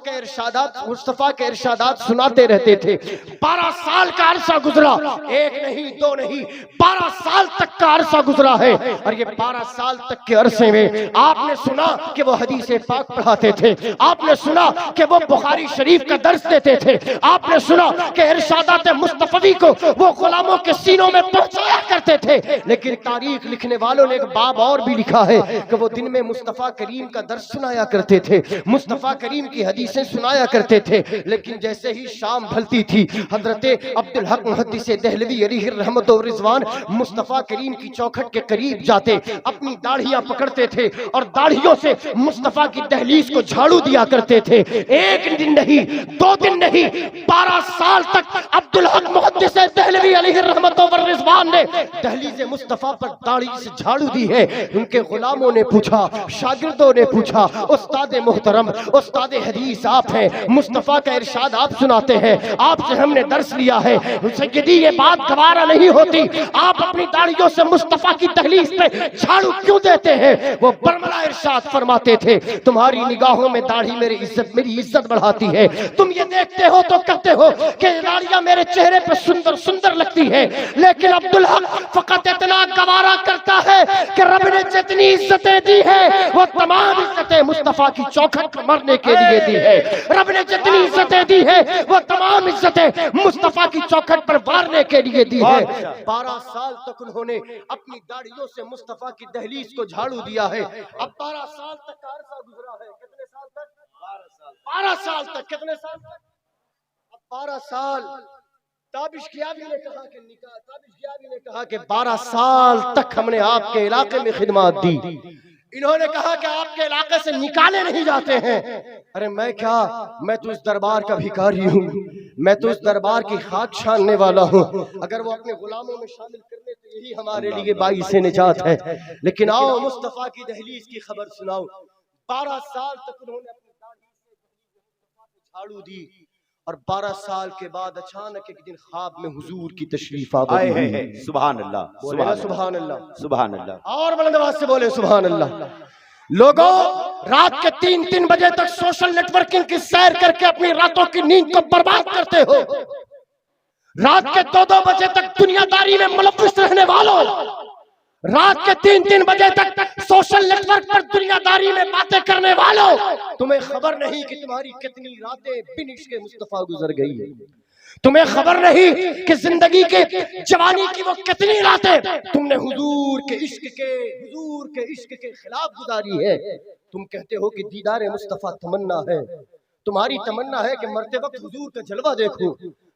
A: के इरशादात सुनाते रहते थे। 12 साल का अरसा गुजरा, एक नहीं दो नहीं 12 साल तक का अरसा गुजरा है। और ये 12 साल तक के अरसे में आपने सुना कि वो हदीस पाक पढ़ाते थे, आपने सुना कि वो बुखारी शरीफ का दर्स देते थे, आपने सुना कि इरशादात मुस्तफवी को वो गुलामों के सीनों में पहुंचाया करते थे। लेकिन तारीख लिखने वालों ने एक बाब और भी लिखा है कि वो दिन में मुस्तफा करीम का दर्स सुनाया करते थे, मुस्तफा करीम की हदीसें सुनाया करते थे। लेकिन जैसे ही शाम ढलती थी, हजरत अब्दुल हक मुहद्दिस दहलवी अलैहि रहमत व रिज़वान मुस्तफा करीम की चौखट के करीब जाते, अपनी दाढ़ियां पकड़ते थे और दाढ़ियों से मुस्तफा की दहलीज को झाड़ू दिया करते थे। एक दिन नहीं, 2 दिन नहीं, 12 साल तक अब्दुल हक मुहद्दिस दहलवी अलैहि रहमत व रिज़वान ने दहलीज मुस्तफा पर दाढ़ी से झाड़ू दी है। उनके गुलामों ने पूछा, शागिर्दों ने पूछा, उस्ताद मोहतरम, उस्ताद हदीस आप हैं, मुस्तफा का इरशाद आप सुनाते हैं, आपसे हमने दर्स लिया है, सैयदी ये बात गवारा नहीं होती, आप अपनी दाढ़ियों से मुस्तफा की दहलीज पे झाड़ू क्यों देते हैं? वो बरमला इरशाद फरमाते थे, तुम्हारी निगाहों में दाढ़ी मेरी इज्जत बढ़ाती है। तुम ये देखते हो तो कहते हो कि दाढ़ियां मेरे चेहरे पे सुंदर सुंदर लगती है, लेकिन अब्दुल हक फकत इतना गवारा करता है कि रब ने जितनी इज्जतें दी है वो तमाम इज्जतें मुस्तफा की चौखट पर मरने के लिए दी है। रब ने जितनी इज्जतें दी है वो तमाम इज्जतें मुस्तफा की चौखट पर मारने के लिए दी है। 12 साल तक उन्होंने अपनी दाढ़ियों से मुस्तफा की दहलीज को झाड़ू दिया है। अब 12 साल तक का अरसा गुजरा है। कितने साल तक? 12 साल तक। कितने साल तक? अब 12 साल। ताबिश कियाबी ने कहा कि 12 साल तक हमने आपके इलाके में खिदमत दी। इन्होंने कहा कि आपके इलाके से निकाले नहीं जाते हैं। अरे मैं क्या, मैं तो इस दरबार का भिखारी हूँ, मैं तो इस दरबार की खाक छानने वाला हूँ। अगर वो अपने गुलामों में शामिल कर ले तो यही हमारे लिए बाइसे निजात है। लेकिन आओ मुस्तफा की दहलीज की खबर सुनाओ। 12 साल तक उन्होंने अपनी दाढ़ी से झाड़ू दी और 12 साल के बाद अचानक एक दिन ख्वाब में हुजूर की तशरीफ आए हैं।
B: सुभान अल्लाह,
A: सुभान अल्लाह,
B: सुभान अल्लाह।
A: और बुलंद आवाज से बोले सुभान अल्लाह। लोगों, रात के 3-3 बजे तक सोशल नेटवर्किंग की सैर करके अपनी रातों की नींद को बर्बाद करते हो। रात के 2-2 बजे तक दुनियादारी में मुलव्विस रहने वालों, रात के 3-3 बजे तक सोशल नेटवर्क पर दुनियादारी में बातें करने वालों, तुम्हें खबर नहीं कि तुम्हारी कितनी रातें बिन इश्क़ मुस्तफा गुजर गई है। तुम्हें खबर नहीं कि जिंदगी के जवानी की वो कितनी रातें तुमने हुजूर के इश्क के खिलाफ गुजारी है। तुम कहते हो कि दीदार मुस्तफा तमन्ना है, तुम्हारी तमन्ना है कि मरते वक्त हुजूर का जलवा देखूं,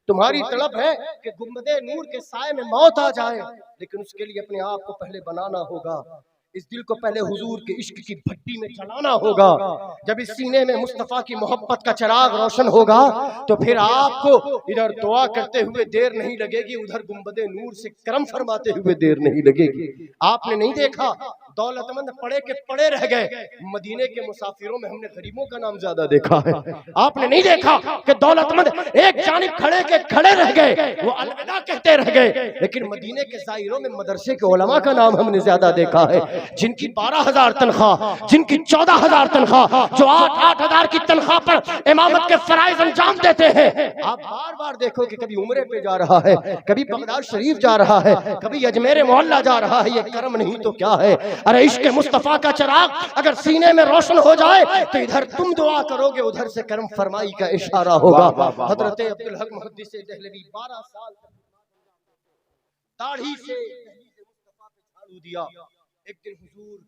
A: तुम्हारी तलब है कि गुंबदे नूर के साए में मौत आ जाए, लेकिन उसके लिए अपने आप को पहले बनाना होगा। इस दिल को पहले हुजूर के इश्क की भट्टी में जलाना होगा। जब इस सीने में मुस्तफा की मोहब्बत का चिराग रोशन होगा तो फिर आपको इधर दुआ करते हुए देर नहीं लगेगी, उधर गुंबदे नूर से करम फरमाते हुए देर नहीं लगेगी। आपने नहीं देखा दौलतमंद पड़े के पड़े रह गए, मदीने के मुसाफिरों में हमने गरीबों का नाम ज्यादा देखा है। आपने नहीं देखा कि दौलतमंद एक जानिब खड़े के खड़े रह गए, वो अलविदा कहते रह गए, लेकिन मदीने के ज़ाहिरों में मदरसे के उलमा का नाम हमने ज्यादा देखा है, जिनकी 12,000 तनख्वाह, जिनकी 14,000 तनख्वाह, जो 8-8 हजार की तनख्वाह पर इमामत के फराइज अंजाम देते हैं। आप बार बार देखो कि कभी उम्रे पे जा रहा है, कभी बगदाद शरीफ जा रहा है, कभी अजमेर मोहल्ला जा रहा है। ये करम नहीं तो क्या है? अरे इश्क मुस्तफा का चिराग अगर सीने में रोशन हो जाए तो इधर तुम दुआ करोगे, उधर से करम फरमाई का इशारा होगा। हजरत अब्दुल हक मुहद्दिस देहलवी 12 साल दाढ़ी से मुस्तफा पे झाड़ू दिया। एक दिन हुजूर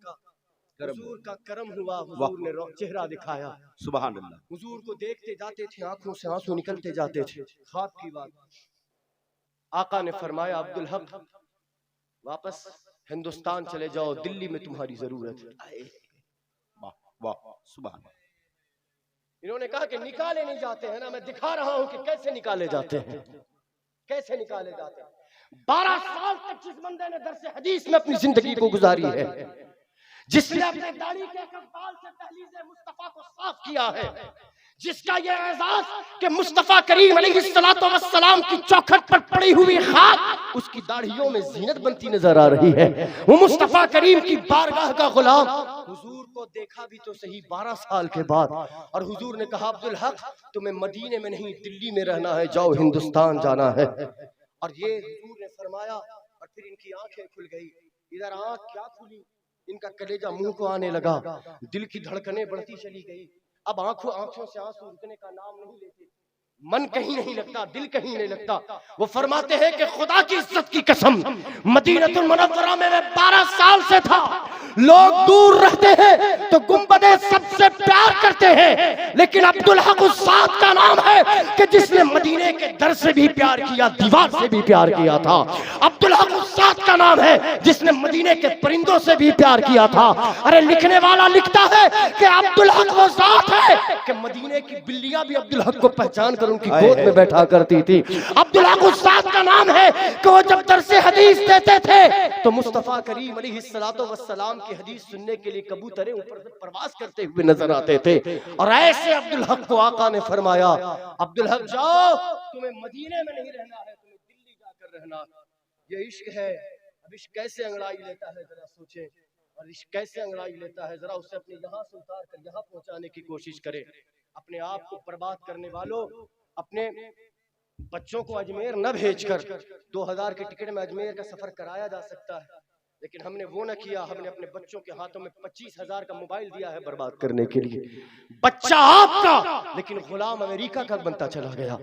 A: का करम हुआ, हुजूर ने चेहरा दिखाया।
B: सुभान अल्लाह।
A: हुजूर को देखते जाते थे, आंखों से आंसू निकलते जाते थे। ख्वाब की बात, आका ने फरमाया अब्दुल हक वापस हिंदुस्तान चले जाओ, दिल्ली में तुम्हारी जरूरत है।
B: वाह वाह सुभान।
A: इन्होंने कहा कि निकाले नहीं जाते हैं ना, मैं दिखा रहा हूं कि कैसे निकाले जाते हैं, कैसे निकाले जाते हैं। 12 साल तक जिस बंदे ने दरसे हदीस में अपनी जिंदगी को गुजारी है, जिसने अपने दाढ़ी के बाल से दहलीज़े मुस्तफा को साफ किया है, जिसका ये एजाज कि मुस्तफा करीम अलैहिस्सलातु वस्सलाम की चौखट पर पड़ी हुई खाक उसकी दाढ़ियों में जीनत बनती नजर आ रही है, वो मुस्तफा करीम की बारगाह का गुलाम हुजूर को देखा भी तो सही 12 साल के बाद, और हुजूर ने कहा अब्दुल हक तुम्हें मदीने में नहीं दिल्ली में रहना है, जाओ हिंदुस्तान जाना है। और ये हुजूर ने फरमाया और फिर इनकी आंखें खुल गई। इधर आंख क्या खुली, इनका कलेजा मुंह को आने लगा, दिल की धड़कनें बढ़ती चली गई। अब आंखों से आंसू रुकने का नाम नहीं लेते, मन कहीं नहीं लगता, दिल कहीं नहीं लगता। वो फरमाते हैं कि खुदा की इज्जत की कसम मदीनतुल मुनव्वरा में मैं 12 साल से था, लोग दूर रहते हैं तो गुंबदे सबसे प्यार करते हैं, लेकिन अब्दुल हक उस साथ का नाम है कि जिसने मदीने के दर से भी प्यार किया, दीवार से भी प्यार किया था। अब्दुल हक उस साथ का नाम है जिसने मदीने के परिंदों से भी प्यार किया था। अरे लिखने वाला लिखता है कि अब्दुल हक वो जात है कि मदीने की बिल्लियां भी अब्दुल हक को पहचान कर उनकी गोद में बैठा करती थी। अब्दुल हक उस साथ का नाम है कि वो जब दरसे हदीस देते थे तो मुस्तफा करीम अलैहिस्सलातु वस्सलाम की हदीस सुनने के लिए कबूतरें ऊपर से परवाज करते हुए नजर आते थे। और ऐसे अब्दुल हक को आका ने फरमाया अब्दुल हक जाओ, तुम्हें मदीने में नहीं रहना है, तुम्हें दिल्ली जाकर रहना। ये इश्क है। अब इश्क कैसे अंगड़ाई लेता है जरा सोचें, और इश्क कैसे अंगड़ाई लेता है जरा उसे अपने यहाँ से उतार कर यहाँ पहुंचाने की कोशिश करें। अपने आप को बर्बाद करने वालों, अपने बच्चों को अजमेर न भेजकर 2000 के टिकट में अजमेर का सफर कराया जा सकता है, लेकिन हमने वो न किया। हमने अपने बच्चों के हाथों में 25,000 का मोबाइल दिया है बर्बाद करने के लिए। बच्चा आपका लेकिन गुलाम अमेरिका का बनता चला गया,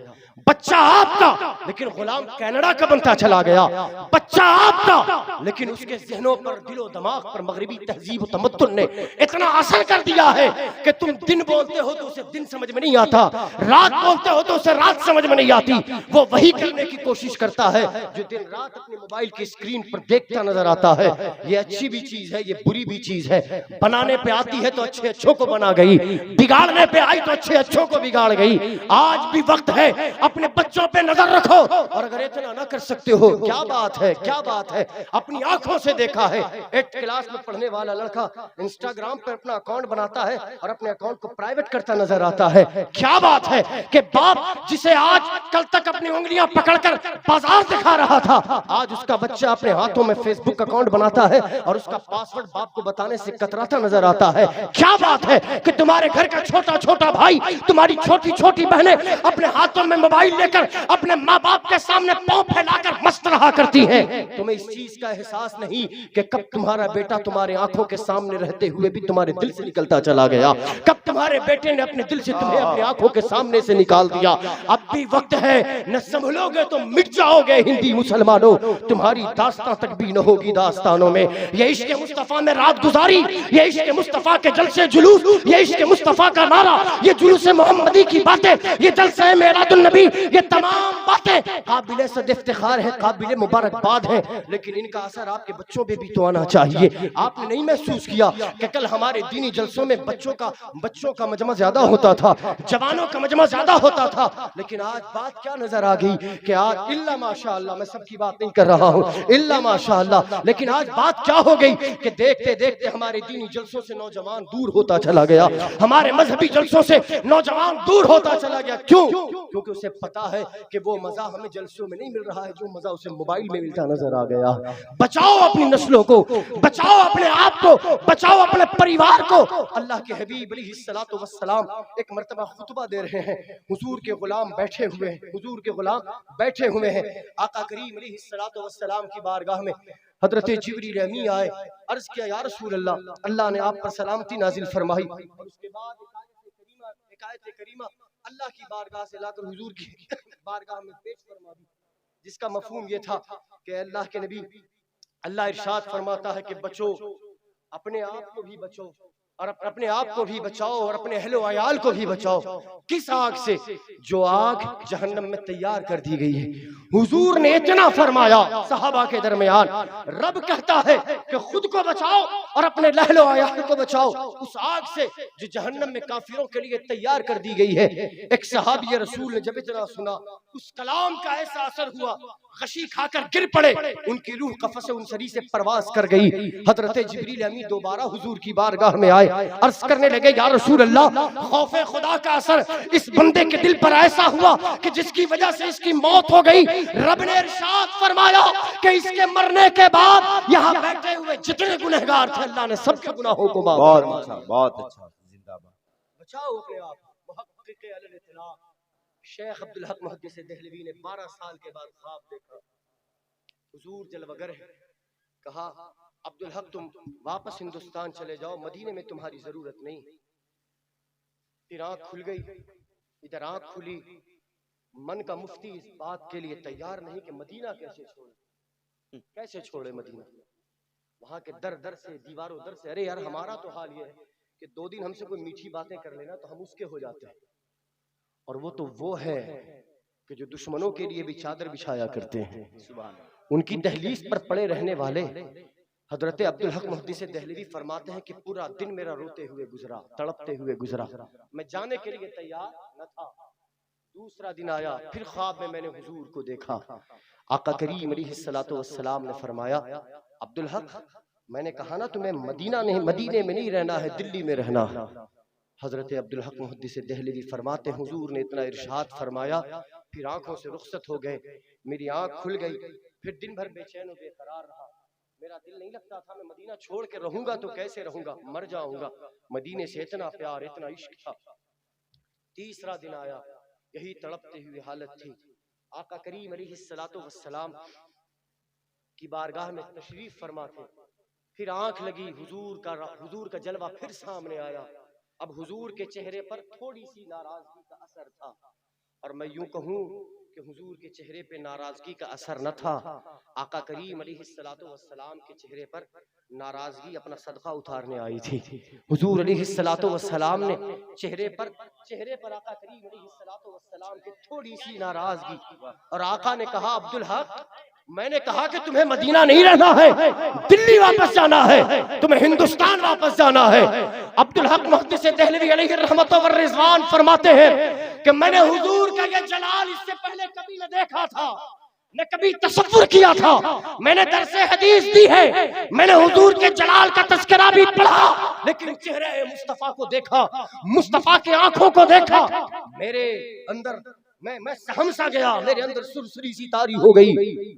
A: बच्चा आपका लेकिन गुलाम कनाडा का बनता चला गया, बच्चा आपका लेकिन उसके जहनों पर, दिलो दिमाग पर मगरिबी तहजीब तमद्दुन ने इतना असर कर दिया है कि तुम दिन बोलते हो तो उसे दिन समझ में नहीं आता, रात बोलते हो तो उसे रात समझ में नहीं आती। वो वही करने की कोशिश करता है जो दिन रात अपने मोबाइल की स्क्रीन पर देखता नजर आता है। ये अच्छी भी चीज है, ये बुरी भी चीज है। बनाने पे आती है तो अच्छे अच्छों को बना गई, बिगाड़ने पे आई तो अच्छे अच्छों को बिगाड़ गई। आज भी वक्त है, अपने बच्चों पे नजर रखो, और अगर इतना ना कर सकते हो, क्या बात है, क्या बात है, अपनी आंखों से देखा है 8th क्लास में पढ़ने वाला लड़का इंस्टाग्राम पर अपना अकाउंट बनाता है और अपने अकाउंट को प्राइवेट करता नजर आता है। क्या बात है कि बाप जिसे आज कल तक अपनी उंगलियां पकड़कर बाजार दिखा रहा था, आज उसका बच्चा अपने हाथों में फेसबुक अकाउंट बनाता है और उसका पासवर्ड बाप को बताने से कतराता नजर आता है। क्या बात है कि तुम्हारे घर का छोटा छोटा भाई, तुम्हारी छोटी छोटी बहनें अपने हाथों में मोबाइल लेकर अपने माँ बाप के सामने पांव फैलाकर मस्त रहा करती हैं। तुम्हें इस चीज का एहसास नहीं कि कब तुम्हारा बेटा तुम्हारे आंखों के सामने रहते हुए भी तुम्हारे दिल से निकलता चला गया, कब तुम्हारे बेटे ने अपने दिल से तुम्हें अपनी आंखों के सामने से निकाल दिया। अब भी वक्त है, न संभलोगे तो मिट जाओगे हिंदी मुसलमानों, तुम्हारी दास्तां तक भी न होगी दास्तां। आस्थानों में, ये इश्क मुस्तफ़ा में रात गुजारी, ये इश्क मुस्तफ़ा के जलसे जुलूस, ये इश्क मुस्तफ़ा का नारा, ये जुलूस मोहम्मदी की बातें, ये जलसे मेरादुन नबी, ये तमाम बातें काबिल सद इफ्तिखार है, काबिल मुबारकबाद है, लेकिन इनका असर आपके बच्चों पे भी तो आना चाहिए। आपने नहीं महसूस किया कि कल हमारे दीनी जलसों में बच्चों का मजमा ज्यादा होता था, जवानों का मजमा ज्यादा होता था, लेकिन आज बात क्या नजर आ गई कि आज इल्ला माशाअल्लाह, मैं सबकी बात नहीं कर रहा हूँ, इल्ला माशाअल्लाह, लेकिन आज बात क्या हो गई कि देखते देखते हमारे दीनी जलसों से नौजवान दूर होता चला गया, हमारे मजहबी जलसों से नौजवान दूर होता चला गया। क्यों? क्योंकि उसे पता है कि वो मजा हमें जलसों में नहीं मिल रहा है, जो मजा उसे मोबाइल में मिलता नजर आ गया। बचाओ अपनी नस्लों को, बचाओ अपने आप को, बचाओ अपने परिवार को। अल्लाह के हबीब अलैहिस्सलातु वस्सलाम एक मर्तबा खुतबा दे रहे हैं, हुजूर के गुलाम बैठे हुए हैं, हुजूर के गुलाम बैठे हुए हैं, आका करीम अलैहिस्सलातु वस्सलाम की बारगाह में हजरत जिब्रील अमीन आए, अर्ज किया या रसूल अल्लाह, अल्लाह ने आप पर सलामती नाजिल फरमाई। और उसके बाद एक आयत करीमा अल्लाह की बारगाह से लाकर हुजूर की बारगाह में पेश फरमा दी, जिसका मफहूम ये था कि अल्लाह के नबी, अल्लाह इरशाद फरमाता है कि बचो, अपने आप को भी बचो और अपने आप को भी बचाओ और अपने अहलो अयाल को भी बचाओ। किस आग से? जो आग जहन्नम में तैयार कर दी गई है। हुजूर ने इतना फरमाया सहाबा के दरमियान, रब कहता है कि खुद को बचाओ और अपने अहलो अयाल को बचाओ उस आग से जो जहन्नम में काफिरों के लिए तैयार कर दी गई है। एक सहाबी रसूल ने जब इतना सुना, उस कलाम का ऐसा असर हुआ, खशी खाकर गिर पड़े, उनकी रूह कफस उनसरी से परवास कर गई। हजरत जिब्रील अमीन दोबारा हुजूर की बारगाह में आए, अर्ज करने लगे या रसूल अल्लाह, खौफे खुदा का असर इस बंदे के दिल पर ऐसा हुआ कि जिसकी वजह से इसकी मौत हो गई। रब ने इरशाद फरमाया कि इसके मरने के बाद यहाँ बैठे हुए जितने गुनहगार थे, अल्लाह ने सबके गुनाहों को माफ फरमाया।
B: बहुत अच्छा, जिंदाबाद।
A: बचाओ अपने आप को। मुहक्किक अल इत्लाअ शेख अब्दुल हक मुहद्दिस देहलवी ने 12 साल के बाद ख्वाब देखा, हुजूर जलवगर है, कहा अब्दुल हक तुम वापस हिंदुस्तान चले जाओ, मदीने में तुम्हारी जरूरत नहीं। फिर आंख खुल गई, इधर आंख खुली, मन का मुफ्ती इस बात के लिए तैयार नहीं कि मदीना कैसे छोड़े, कैसे छोड़े मदीना। वहां के दर दर से, दीवारों दर से, अरे यार हमारा तो हाल ये है कि 2 दिन हमसे कोई मीठी बातें कर लेना तो हम उसके हो जाते हैं, और वो तो वो है कि जो दुश्मनों के लिए भी चादर बिछाया करते हैं। उनकी दहलीज पर पड़े रहने वाले हजरत अब्दुल हक मुहद्दिस देहलवी फरमाते हैं कि पूरा दिन मेरा रोते हुए गुजरा, तड़पते हुए गुजरा, मैं जाने के लिए तैयार न था। दूसरा दिन आया, फिर ख्वाब में मैंने हुजूर को देखा। आका करीम अलैहिस्सलातु वस्सलाम ने फरमाया, अब्दुल हक मैंने कहा ना तुम्हें मदीने में नहीं रहना है, दिल्ली में रहना। हजरत अब्दुल हक मुहद्दिस देहलवी फरमाते हैं हुजूर ने इतना इरशाद फरमाया, फिर आंखों से रुखसत हो गए, मेरी आंख खुल गई, फिर दिन भर बेचैन और बेकरार रहा। मेरा दिल नहीं लगता था, मैं मदीना छोड़ के रहूंगा तो कैसे रहूंगा, मर जाऊंगा। मदीने से इतना प्यार, इतना इश्क था। तीसरा दिन आया, यही तड़पते हुए हालत थी। आका करीम अलैहिस्सलातु वस्सलाम की बारगाह में तशरीफ फरमा थे। फिर आंख लगी, हुजूर का जलवा फिर सामने आया। अब हुजूर के चेहरे पर थोड़ी सी नाराजगी का असर था, और मैं यूं कहूं कि हुजूर के चेहरे पे नाराजगी का असर न था। आका करीम अलैहिस्सलातु वस्सलाम के चेहरे पर नाराजगी अपना सदका उतारने आई थी। हुजूर अलैहिस्सलातु वस्सलाम ने चेहरे पर आका करीम अलैहिस्सलातु वस्सलाम की थोड़ी सी नाराजगी, और आका ने कहा अब्दुल हक मैंने कहा कि तुम्हें मदीना नहीं रहना है, दिल्ली वापस जाना है, तुम्हें हिंदुस्तान वापस जाना है। अब्दुल हक मुहद्दिस देहलवी अलैहि रहमत व रिज़वान फरमाते हैं कि मैंने हुजूर का ये जलाल इससे पहले कभी न देखा था, न कभी तसव्वुर किया था। मैंने दरसे हदीस दी है, मैंने हुजूर के जलाल का तज़किरा भी पढ़ा, लेकिन चेहरे मुस्तफा को देखा, मुस्तफा की आंखों को देखा, मेरे अंदर मैं सहम सा गया, मेरे अंदर सुरसुरी सी तारी हो गई।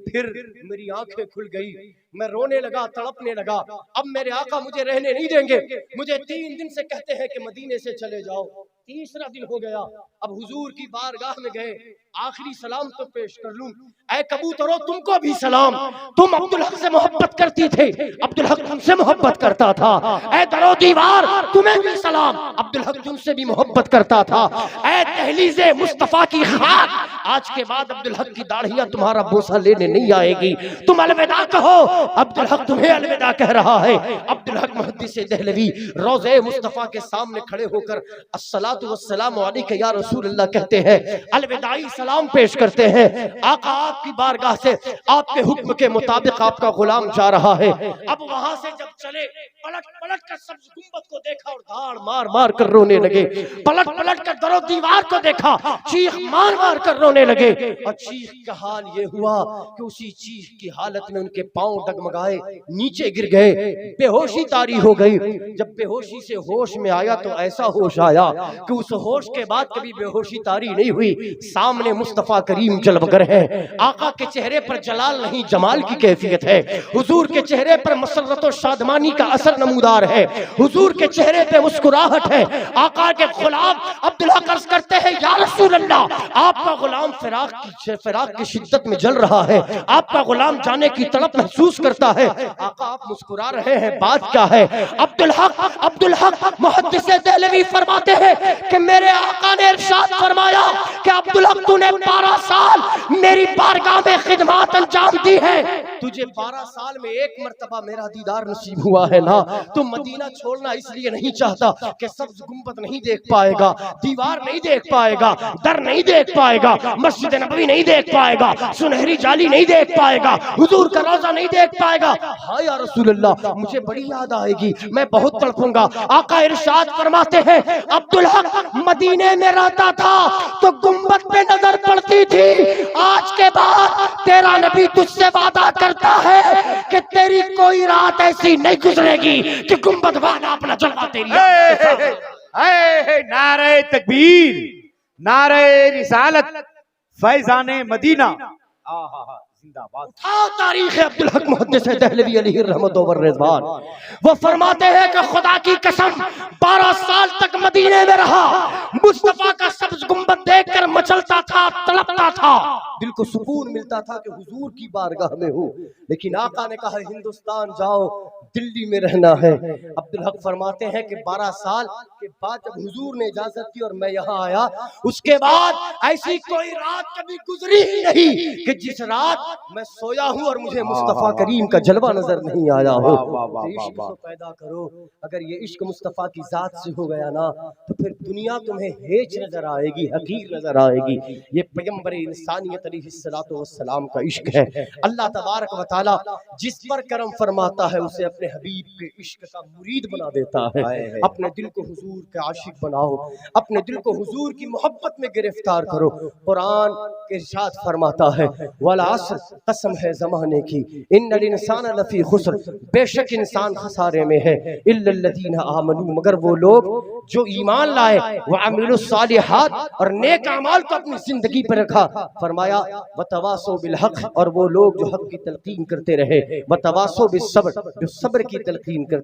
A: फिर मेरी आंखें खुल गई, मैं रोने लगा, तड़पने लगा। अब मेरे आका मुझे रहने नहीं देंगे, मुझे 3 दिन से कहते हैं कि मदीने से चले जाओ। तीसरा दिन हो गया, अब हुजूर की बारगाह में गए, आखिरी सलाम तो पेश कर लूं। ऐ कबूतरों, तुमको भी सलाम। तुम अब्दुल हक से मोहब्बत करती थे, अब्दुल हक तुमसे मोहब्बत करता था। ऐ दरो दीवार, तुम्हें भी सलाम, अब्दुल हक तुमसे भी मोहब्बत करता था। ऐ तहलीज़े मुस्तफा की खाक, आज के बाद अब्दुल हक की दाढ़ियां तुम्हारा बोसा लेने नहीं आएगी। तुम अलविदा कहो, अब्दुल हक तुम्हें अलविदा कह रहा है। अब्दुल हक मुहद्दिस देहलवी रोज़े मुस्तफा के सामने खड़े होकर अस्सलातु वस्सलामु अलैका या रसूल अल्लाह कहते हैं, अलविदाई सलाम पेश करते हैं। आका आपकी बारगाह से आपके हुक्म के मुताबिक आपका गुलाम जा रहा है। अब वहां से जब चले, पलट पलट कर सब्ज गुंबद को देखा और धाड़ मार मार कर रोने लगे। पलट पलट कर दरो दीवार को देखा, चीख मार मार कर रोने लगे। और चीख का हाल ये हुआ कि उसी चीख की हालत में उनके पांव डगमगाए, नीचे गिर गए, बेहोशी तारी हो गई। जब बेहोशी से होश में आया तो ऐसा होश आया कि उस होश के बाद कभी बेहोशी तारी नहीं हुई। सामने मुस्तफा करीम जलवगर है। आका के चेहरे पर जलाल नहीं जमाल की कैफियत है। हुजूर के चेहरे पर मसरत और शादमानी का असर नमूदार है। हुजूर के चेहरे पे मुस्कुराहट है। आका के गुलाम अब्दुल हक अर्ज करते हैं, या रसूल अल्लाह, आपका गुलाम फिराक की शिद्दत में जल रहा है। आपका गुलाम जाने की तड़प महसूस करता है। आका आप मुस्कुरा रहे हैं, बात क्या है? अब्दुल हक मुहद्दिस देहलवी फरमाते हैं कि मेरे आका ने इरशाद फरमाया कि अब्दुल हक तूने 12 साल मेरी बारगाह में खिदमत अंजाम दी है। तुझे 12 साल में एक मर्तबा मेरा दीदार नसीब हुआ है ना। तू मदीना छोड़ना इसलिए नहीं चाहता कि सब्ज गुंबद नहीं देख पाएगा, दीवार नहीं देख पाएगा, दर नहीं देख पाएगा, मस्जिद नबवी नहीं देख पाएगा, सुनहरी जाली नहीं देख पाएगा, हुजूर का रोजा नहीं देख पाएगा। हाँ या रसूल अल्लाह, मुझे बड़ी याद आएगी, मैं बहुत तड़पूंगा। आका इरशाद फरमाते हैं, अब्दुल हक मदीने में रहता था तो गुंबद पे नजर पड़ती थी। आज के बाद तेरा नबी तुझसे वादा करता है कि तेरी कोई रात ऐसी नहीं गुजरेगी कि गुंबद वाला अपना जलवा तेरी
B: नारे तकबीर, नारे रिसालत, फैजाने मदीना। जिंदाबाद।
A: तारीख अब्दुल हक मुहद्दिस देहलवी अलैहि रहमत व रिज़वान, वो फरमाते हैं कि खुदा की कसम 12 साल तक मदीने में रहा। मुस्तफा का सब्ज गुंबद देखकर मचलता था, तड़पता था, दिल को सुकून मिलता था कि हुजूर की बारगाह में हूँ। लेकिन आका ने कहा हिंदुस्तान जाओ, दिल्ली में रहना है। अब्दुल हक फरमाते हैं कि 12 साल के बाद जब हुजूर ने इजाजत दी और मैं यहाँ आया, उसके बाद ऐसी कोई रात कभी गुजरी ही नहीं कि जिस रात मैं सोया हूँ और मुझे मुस्तफा करीम का जलवा नजर नहीं आया हो। तो इश्क तो पैदा करो। अगर ये इश्क मुस्तफा की जात से हो गया ना, तो फिर दुनिया तुम्हें हेच नजर आएगी, हकीर नजर आएगी। ये पैगंबर इंसानियत अलैहिस्सलातु वस्सलाम का इश्क है। अल्लाह तबारक व तआला जिस पर करम फरमाता है उसे अपने हबीब के इश्क का मुरीद बना देता है। अपने दिल को हुजूर के आशिक बनाओ, अपने दिल को हुजूर की मोहब्बत में गिरफ्तार करो। कुरान के इरशाद फरमाता है, वल अस्र, कसम है ज़माने की, इन्नल इंसान लफी खुस्र, बेशक इंसान खसारे में है, इल्लल्लज़ीना आमनू, मगर वो लोग जो ईमान लाए, व अमिलुस सालिहात, और नेक अमाल को अपनी जिंदगी पर रखा। फरमाया वतवासो बिल हक, और वो लोग जो हक की तलकीन करते रहे, वतवासो बिस सब्र, जो सब्र की तलकीन करते